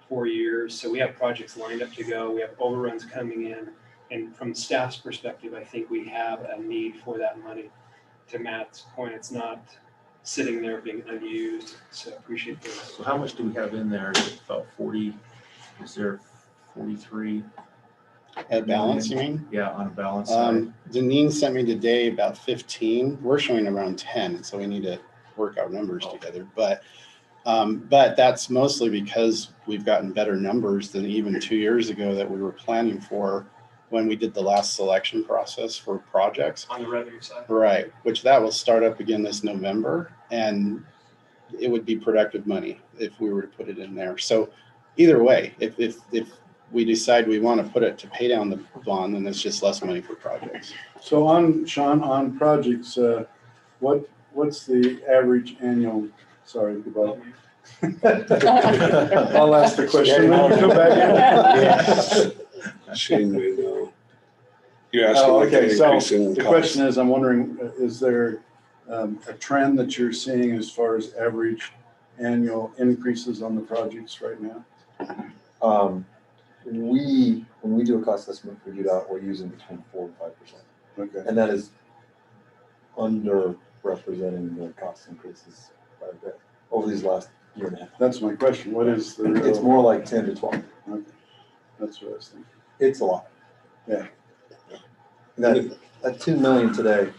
4 years. So we have projects lined up to go. We have overruns coming in. And from staff's perspective, I think we have a need for that money. To Matt's point, it's not sitting there being unused. So I appreciate this. So how much do we have in there? Is it about 40? Is there 43? At balance, you mean? Yeah, on a balance side. Deneen sent me today about 15. We're showing around 10, so we need to work our numbers together. But that's mostly because we've gotten better numbers than even 2 years ago that we were planning for when we did the last selection process for projects. On the revenue side. Right, which that will start up again this November, and it would be productive money if we were to put it in there. So either way, if we decide we want to put it to pay down the bond, then it's just less money for projects. So Sean, on projects, what's the average annual, sorry, goodbye. I'll ask the question, then I'll come back in. Shane may know. You're asking like an So increase in the cost. question is, I'm wondering, is there a trend that you're seeing as far as average annual increases on the projects right now? When we do a cost estimate for UDOT, we're using between 4 and 5%. Okay. And that is underrepresenting the cost increases by a bit over these last year and a half. That's my question. What is the real? It's more like 10 to 12. Okay. That's what I was thinking. It's a lot. Yeah. That 2 million today,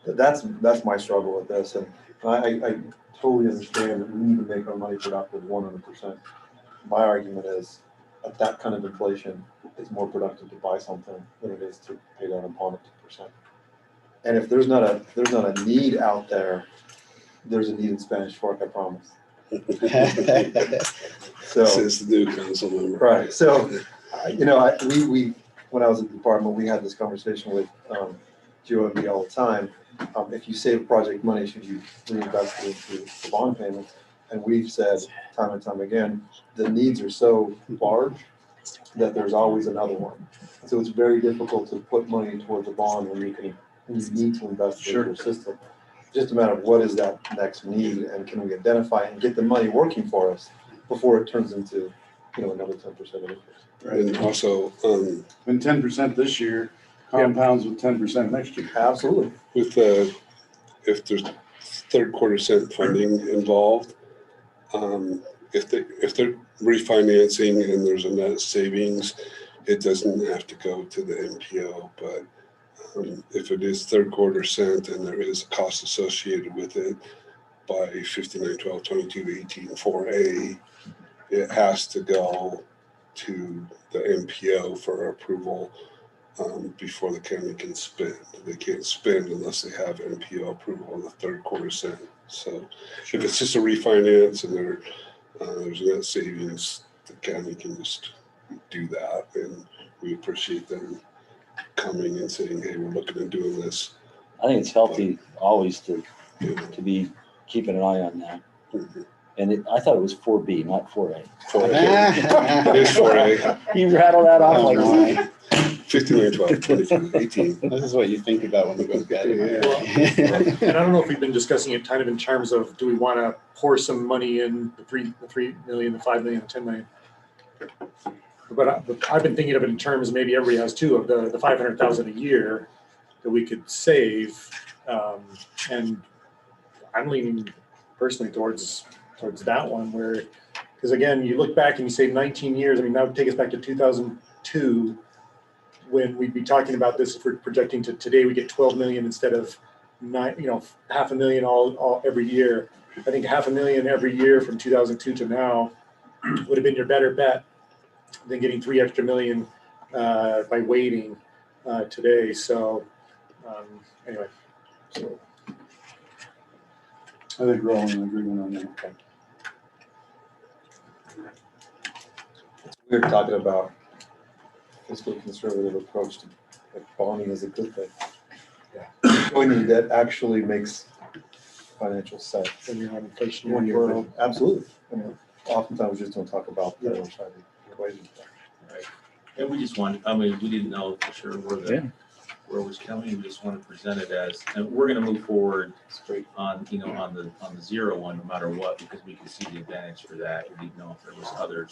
that's my struggle with this. And I totally understand that we need to make our money productive 100%. My argument is, at that kind of inflation, it's more productive to buy something than it is to pay down upon it 2%. And if there's not a need out there, there's a need in Spanish Fork, I promise. So, Says the new council member. right, so, we, when I was at the department, we had this conversation with GOMB all the time. If you save project money, should you reinvest it into the bond payments? And we've said time and time again, the needs are so large that there's always another one. So it's very difficult to put money towards a bond when you need to invest in your system. Just a matter of what is that next need, and can we identify and get the money working for us before it turns into, another 10% of interest. And also, And 10% this year compounds with 10% next year. Absolutely. with if there's third quarter cent funding involved, if they're refinancing and there's a net savings, it doesn't have to go to the MPO. But if it is third quarter cent and there is a cost associated with it by 59-12-22-18-4A, it has to go to the MPO for approval before the county can spend. They can't spend unless they have MPO approval on the third quarter cent. So if it's just a refinance and there's net savings, the county can just do that. And we appreciate them coming and saying, hey, we're looking at doing this. I think it's healthy always to be keeping an eye on that. Mm-hmm. And I thought it was 4B, not 4A. 4A. It is 4A. You rattle that off like my. 59-12-22-18. This is what you think about when you go to bed. And I don't know if we've been discussing it kind of in terms of, do we want to pour some money in the 3 million, the 5 million, the 10 million? But I've been thinking of it in terms, maybe everybody has two, of the 500,000 a year that we could save. And I'm leaning personally towards that one, where, because again, you look back and you say 19 years, I mean, that would take us back to 2002, when we'd be talking about this. If we're projecting to today, we get 12 million instead of $500,000 all every year. I think $500,000 every year from 2002 to now would have been your better bet than getting $3 extra million by waiting today. So anyway, so I think we're all in agreement on that. Okay. We were talking about fiscal conservative approach to bonding is a good thing. Yeah. Going into debt actually makes financial sense. when you're on inflation, When you're, absolutely. Oftentimes we just don't talk about the other side of the equation. Right. And we just wanted, we didn't know for sure where it was coming. We just want to present it as, and we're going to move forward on the zero one, no matter what, because we can see the advantage for that. We didn't know if there was other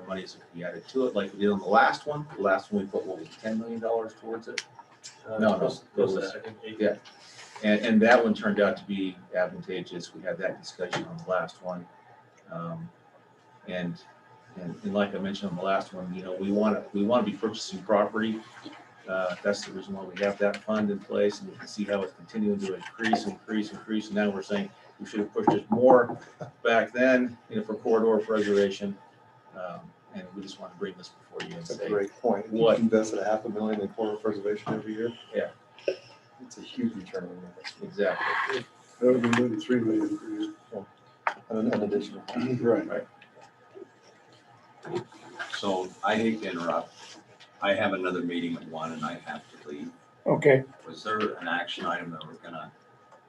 monies that could be added to it, like we did on the last one. The last one we put, what was it, $10 million towards it? No, it was, yeah. And that one turned out to be advantageous. We had that discussion on the last one. And like I mentioned on the last one, we want to be purchasing property. That's the reason why we have that fund in place, and you can see how it's continuing to increase. And now we're saying we should have pushed it more back then, for corridor preservation. And we just want to bring this before you and That's say, a great point. What? What invested $500,000 in corridor preservation every year? Yeah. It's a huge return on investment. That exactly. would be moving 3 million per year. And an additional. Right. So I hate to interrupt. I have another meeting at 1 and I have to leave. Okay, Was there an action item that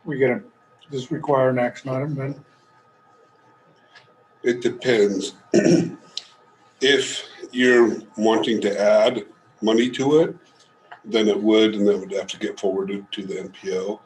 we're gonna? does this require an action item then? It depends. If you're wanting to add money to it, then it would, and that would have to get forwarded to the MPO.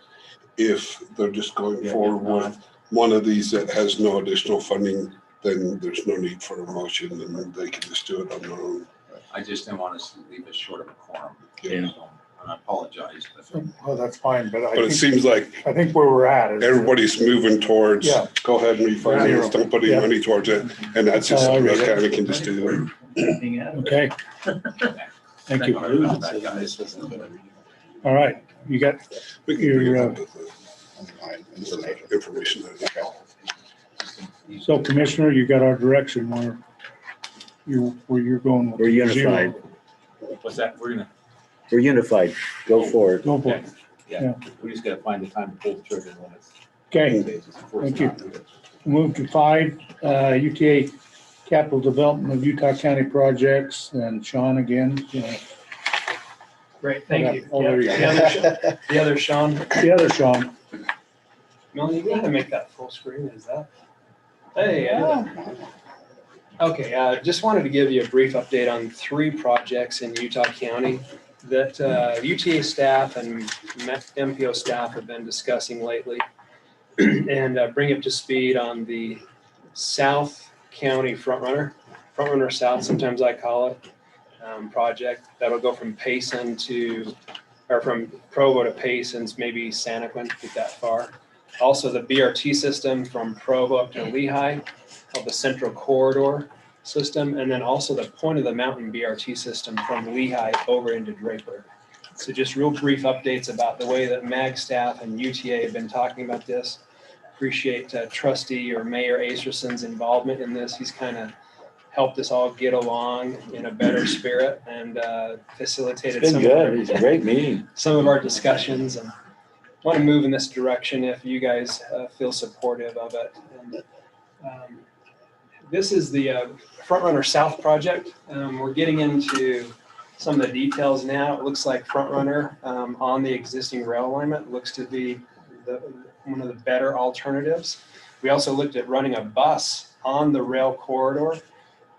If they're just going forward with one of these that has no additional funding, then there's no need for a motion, and they can just do it on their own. I just didn't want us to leave it short of a quorum. Yeah. So, and I apologize, but Oh, that's fine, but But it seems like I think where we're at is. everybody's moving towards, Yeah. go ahead and refinance, don't put any Yeah. money towards it, and that's just Oh, I something read that it. county can just do. Okay. Thank you. sorry about that, guys. All right, you got, We can bring it Your, up with the information that we have. so Commissioner, you got our direction where where you're going with We're the zero. unified. What's that? We're unified. Go for it. Go for it. We just gotta find the time to pull the trigger when it's. Okay, before it's Thank not. move to 5, UTA Capital Development of Utah County Projects, and Sean again. Great, thank you. Oh, there you Yeah, go. the other Sean. The other Sean. Melanie, you gotta make that full screen, is that? Hey, okay, just wanted to give you a brief update on 3 projects in Utah County that UTA staff and MPO staff have been discussing lately. And bring up to speed on the South County Frontrunner South, sometimes I call it, project. That'll go from Payson or from Provo to Payson's, maybe Santaquin, get that far. Also the BRT system from Provo up to Lehigh, called the Central Corridor system, and then also the Point of the Mountain BRT system from Lehigh over into Draper. So just real brief updates about the way that MAG staff and UTA have been talking about this. Appreciate Trustee or Mayor Acerson's involvement in this. He's kind of helped us all get along in a better spirit and facilitated It's been good. It's a great meeting. some of our discussions, and want to move in this direction if you guys feel supportive of it. And, this is the Frontrunner South project. We're getting into some of the details now. It looks like Frontrunner on the existing rail alignment looks to be one of the better alternatives. We also looked at running a bus on the rail corridor.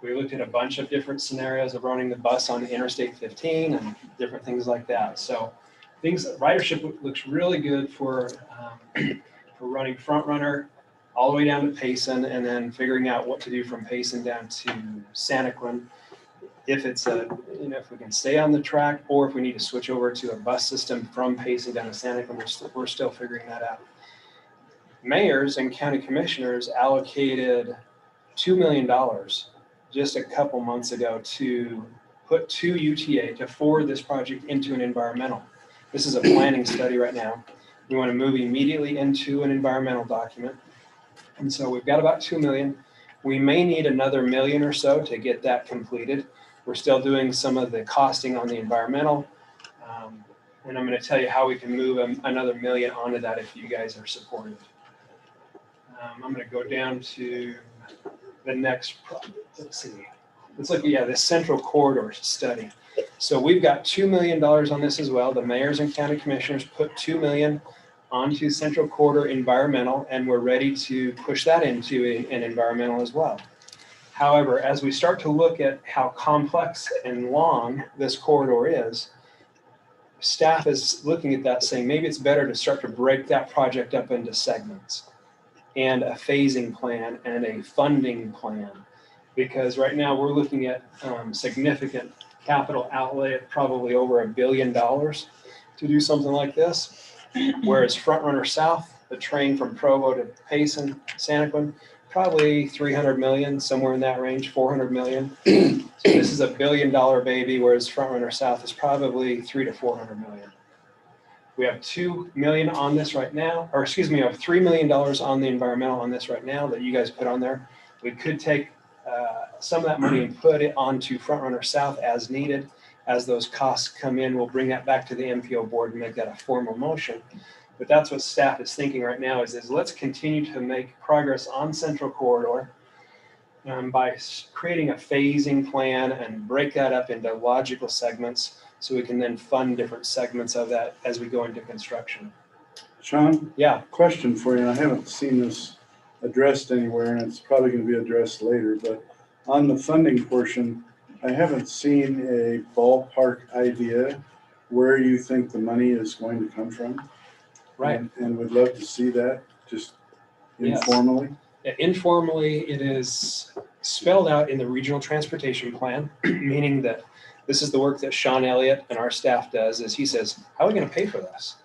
We looked at a bunch of different scenarios of running the bus on Interstate 15 and different things like that. So ridership looks really good for running Frontrunner all the way down to Payson, and then figuring out what to do from Payson down to Santaquin. If it's if we can stay on the track, or if we need to switch over to a bus system from Payson down to Santaquin, we're still figuring that out. Mayors and county commissioners allocated $2 million just a couple months ago to put to UTA to forward this project into an environmental. This is a planning study right now. We want to move immediately into an environmental document. And so we've got about $2 million. We may need another $1 million or so to get that completed. We're still doing some of the costing on the environmental. And I'm going to tell you how we can move another $1 million onto that if you guys are supportive. I'm going to go down to the next project. Let's see. Let's look at, this Central Corridor study. So we've got $2 million on this as well. The mayors and county commissioners put $2 million onto Central Corridor environmental, and we're ready to push that into an environmental as well. However, as we start to look at how complex and long this corridor is, staff is looking at that saying maybe it's better to start to break that project up into segments and a phasing plan and a funding plan. Because right now we're looking at significant capital outlay of probably over $1 billion to do something like this. Whereas Frontrunner South, the train from Provo to Payson, Santaquin, probably 300 million, somewhere in that range, 400 million. So this is $1 billion baby, whereas Frontrunner South is probably 300 to 400 million. We have $2 million on this right now, or excuse me, we have $3 million on the environmental on this right now that you guys put on there. We could take some of that money and put it onto Frontrunner South as needed. As those costs come in, we'll bring that back to the MPO board and make that a formal motion. But that's what staff is thinking right now is let's continue to make progress on Central Corridor by creating a phasing plan and break that up into logical segments so we can then fund different segments of that as we go into construction. Sean? Yeah. Question for you. I haven't seen this addressed anywhere, and it's probably going to be addressed later, but on the funding portion, I haven't seen a ballpark idea where you think the money is going to come from. Right. And would love to see that just informally. Yes. Informally, it is spelled out in the regional transportation plan, meaning that this is the work that Sean Elliott and our staff does, is he says, how are we going to pay for this?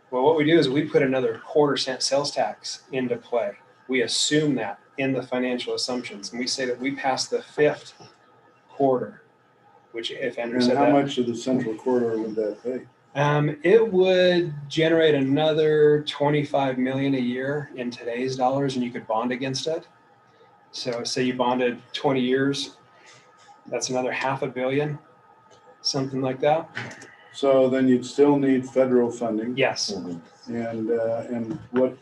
Well, what we do is we put another 1/4 sales tax into play. We assume that in the financial assumptions, and we say that we pass the 5th quarter, which if Andrew said and how that, much of the Central Corridor would that pay? it would generate another 25 million a year in today's dollars, and you could bond against it. So say you bonded 20 years, That's another $500 million, something like that. So then you'd still need federal funding. Yes. And what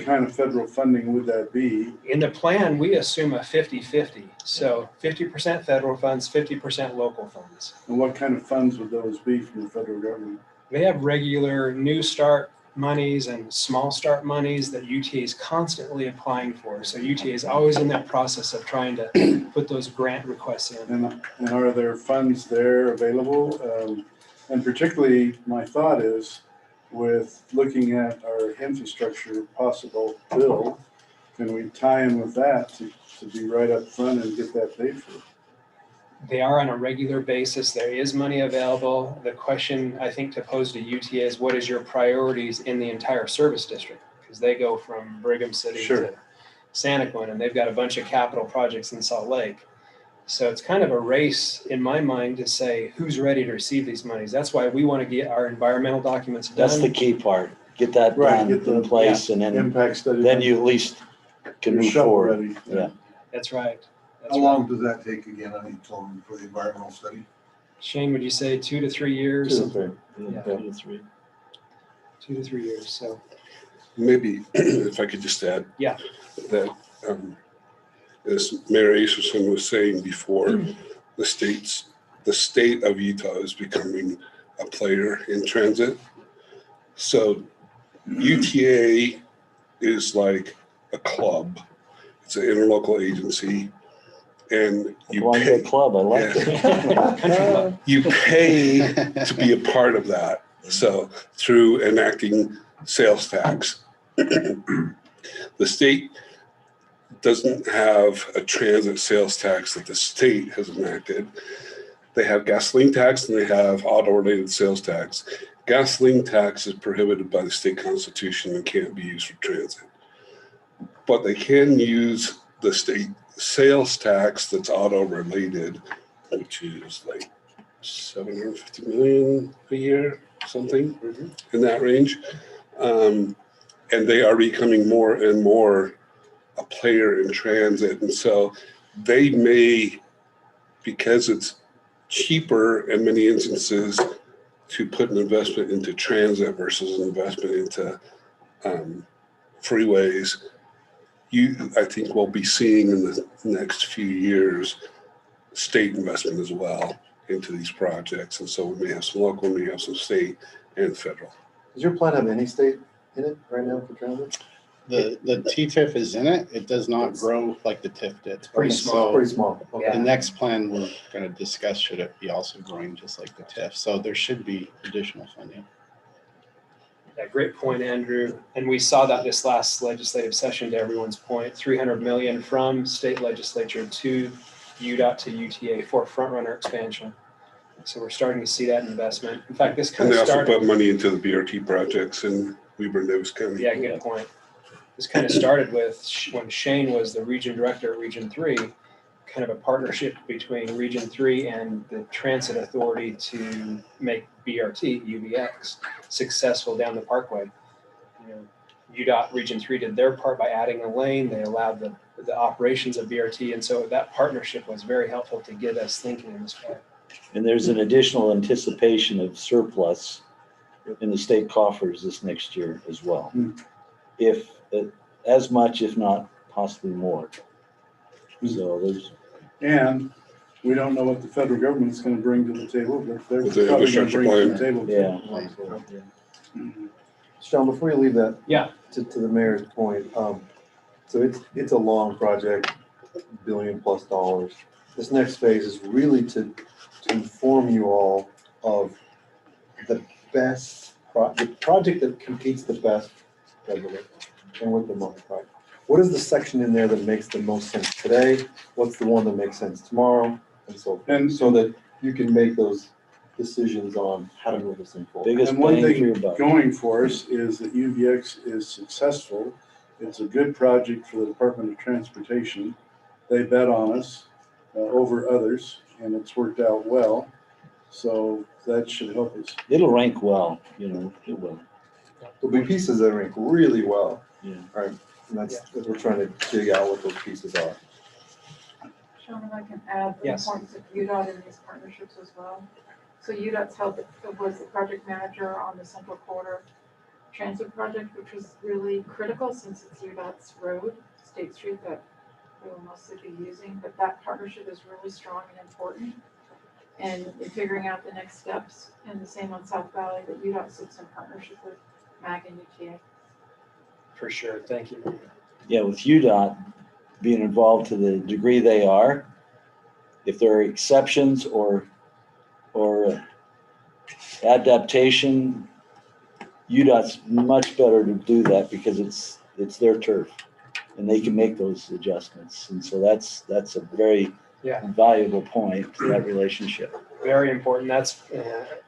kind of federal funding would that be? In the plan, we assume a 50-50. So 50% federal funds, 50% local funds. And what kind of funds would those be from the federal government? They have regular new start monies and small start monies that UTA is constantly applying for. So UTA is always in that process of trying to put those grant requests in. And are there funds there available? And particularly, my thought is, with looking at our infrastructure possible bill, can we tie in with that to be right up front and get that paid for? They are on a regular basis. There is money available. The question I think to pose to UTA is, what is your priorities in the entire service district? Because they go from Brigham City to Santaquin, and they've got a bunch of capital projects in Salt Lake. So it's kind of a race in my mind to say who's ready to receive these monies. That's why we want to get our environmental documents done. That's the key part. Get that done in place, and then Impact study. then you at least can move forward. Ready. Yeah. That's right. That's How long right. does that take again, I need total for the environmental study? Shane, would you say 2 to 3 years? 2 to 3. Yeah. 2 to 3. 2 to 3 years. So Maybe if I could just add. Yeah. That, as Mayor Acerson was saying before, the state of Utah is becoming a player in transit. So UTA is like a club. It's an interlocal agency, and you pay. Club, I like it. You pay to be a part of that. So through enacting sales tax, the state doesn't have a transit sales tax that the state has enacted. They have gasoline tax and they have auto-related sales tax. Gasoline tax is prohibited by the state constitution and can't be used for transit. But they can use the state sales tax that's auto-related, which is like 750 million a year, something in that range. And they are becoming more and more a player in transit. And so they may, because it's cheaper in many instances to put an investment into transit versus an investment into freeways, I think we'll be seeing in the next few years state investment as well into these projects. And so we may have some local, we may have some state and federal. Does your plan have any state in it right now for transit? The TIF is in it. It does not grow like the TIF did. pretty So Pretty small. Okay. the next plan we're going to discuss, should it be also growing just like the TIF? So there should be additional funding. Yeah, great point, Andrew. And we saw that this last legislative session, to everyone's point, 300 million from state legislature to UDOT to UTA for front runner expansion. So we're starting to see that investment. In fact, this kind And they of also started. put money into the BRT projects in Weber and Davis County. Yeah, good point. This kind of started with when Shane was the region director at Region 3, kind of a partnership between Region 3 and the Transit Authority to make BRT, UBX, successful down the parkway. You know, UDOT Region 3 did their part by adding a lane. They allowed the operations of BRT. And so that partnership was very helpful to get us thinking in this way. And there's an additional anticipation of surplus in the state coffers this next year as well. If as much, if not possibly more. So there's. And we don't know what the federal government's going to bring to the table, but they're With the probably going to infrastructure bring to the plan. table. Yeah. Sean, before you leave that. Yeah. To the mayor's point, so it's a long project, $1 billion+ dollars. This next phase is really to inform you all of the best, the project that competes the best federally and with the most, right? What is the section in there that makes the most sense today? What's the one that makes sense tomorrow? And so forth, And so that you can make those decisions on how to move this thing forward. Biggest And one bang for your thing buck. going for us is that UVX is successful. It's a good project for the Department of Transportation. They bet on us over others, and it's worked out well. So that should help us. It'll rank well, you know, it will. There'll be pieces that rank really well. Yeah. Right, and that's we're trying to dig out what those pieces are. Sean, if I can add the Yes. importance of UDOT in these partnerships as well. So UDOT's was the project manager on the Central Corridor Transit Project, which was really critical since it's UDOT's road, State Street, that we will mostly be using. But that partnership is really strong and important. And in figuring out the next steps, and the same on South Valley, that UDOT sits in partnership with MAG and UTA. For sure, thank you. Yeah, with UDOT being involved to the degree they are, if there are exceptions or adaptation, UDOT's much better to do that because it's their turf and they can make those adjustments. And so that's a very valuable point to that relationship. Very important. That's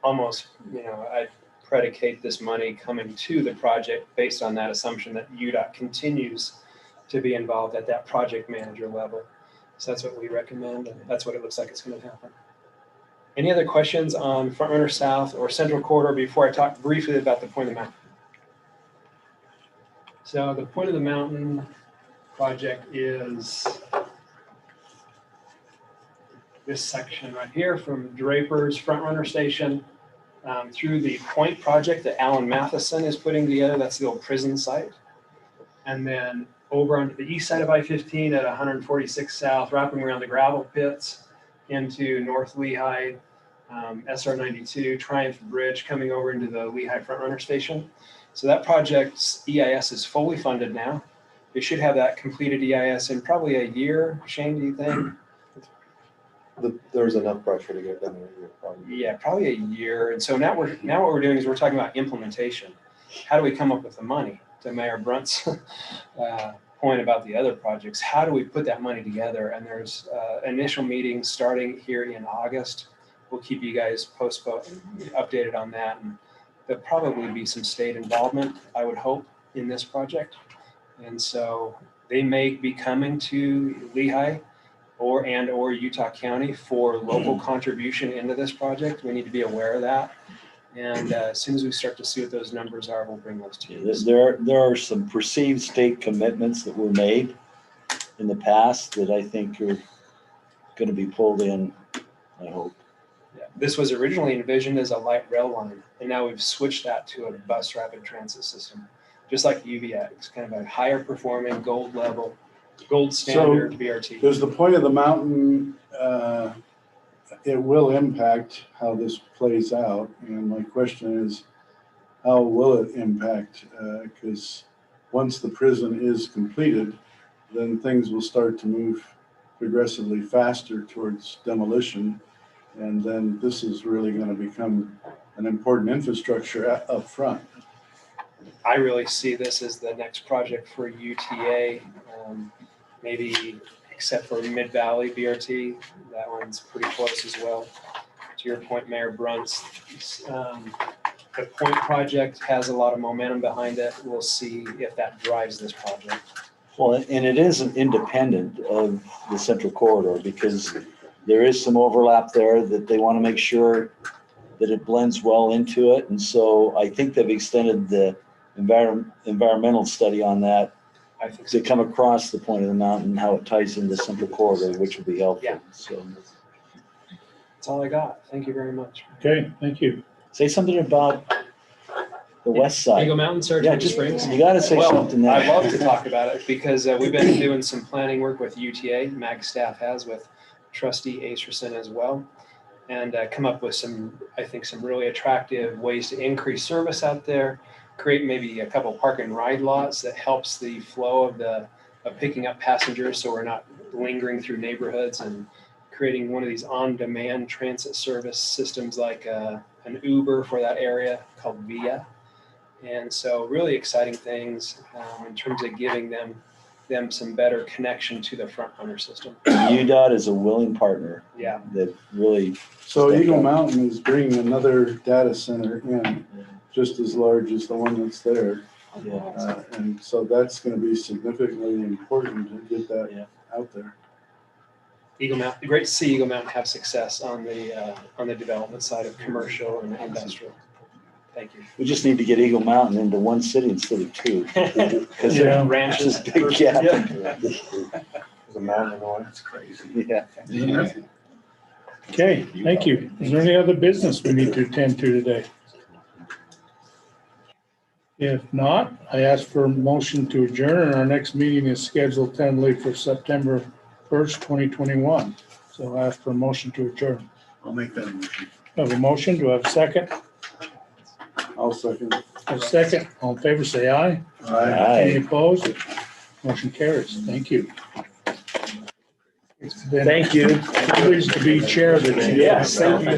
almost, I predicate this money coming to the project based on that assumption that UDOT continues to be involved at that project manager level. So that's what we recommend, and that's what it looks like it's going to happen. Any other questions on Front Runner South or Central Corridor before I talk briefly about the Point of the Mountain? So the Point of the Mountain project is this section right here from Draper's Front Runner Station through the Point project that Alan Matheson is putting together. That's the old prison site. And then over on the east side of I-15 at 146 South, wrapping around the gravel pits into North Lehigh, SR 92, Triumph Bridge coming over into the Lehigh Front Runner Station. So that project's EIS is fully funded now. We should have that completed EIS in probably a year. Shane, do you think? There's enough pressure to get it done in a year, probably. Yeah, probably a year. And so now what we're doing is we're talking about implementation. How do we come up with the money? To Mayor Brunt's point about the other projects, how do we put that money together? And there's initial meetings starting here in August. We'll keep you guys updated on that. And there'll probably be some state involvement, I would hope, in this project. And so they may be coming to Lehigh or Utah County for local contribution into this project. We need to be aware of that. And as soon as we start to see what those numbers are, we'll bring those to you. There are some perceived state commitments that were made in the past that I think are going to be pulled in, I hope. Yeah. This was originally envisioned as a light rail line, and now we've switched that to a bus rapid transit system, just like UVX. It's kind of a higher performing gold level, gold standard BRT. Does the Point of the Mountain, it will impact how this plays out. And my question is, how will it impact? Because once the prison is completed, then things will start to move progressively faster towards demolition. And then this is really going to become an important infrastructure up front. I really see this as the next project for UTA, maybe except for Mid-Valley BRT. That one's pretty close as well. To your point, Mayor Brunt's, the Point project has a lot of momentum behind it. We'll see if that drives this project. Well, and it isn't independent of the Central Corridor because there is some overlap there that they want to make sure that it blends well into it. And so I think they've extended the environmental study on that to come across the Point of the Mountain, how it ties into the Central Corridor, which will be helpful. Yeah. So that's all I got. Thank you very much. Okay, thank you. Say something about the west side. Eagle Mountain, Saratoga Springs. You got to say something there. I'd love to talk about it because we've been doing some planning work with UTA, MAG staff has, with Trustee Acerson as well, and come up with some really attractive ways to increase service out there, create maybe a couple park and ride lots that helps the flow of picking up passengers so we're not lingering through neighborhoods, and creating one of these on-demand transit service systems like an Uber for that area called Via. And so really exciting things in terms of giving them some better connection to the Front Runner system. UDOT is a willing partner. Yeah. That really. So Eagle Mountain is bringing another data center in, just as large as the one that's there. Yeah. And so that's going to be significantly important to get that out there. Eagle Mountain, great to see Eagle Mountain have success on the development side of commercial and industrial. Thank you. We just need to get Eagle Mountain into one city instead of two. Because ranches. big gap. There's a mountain in the way. That's crazy. Yeah. Okay, thank you. Is there any other business we need to attend to today? If not, I ask for a motion to adjourn, and our next meeting is scheduled tentatively for September 1st, 2021. So I ask for a motion to adjourn. I'll make that motion. Have a motion, do I have a second? I'll second. A second, all in favor, say aye. Any opposed? Motion carries. Thank you. It's been Thank you. a privilege to be chair today. Yes, thank you.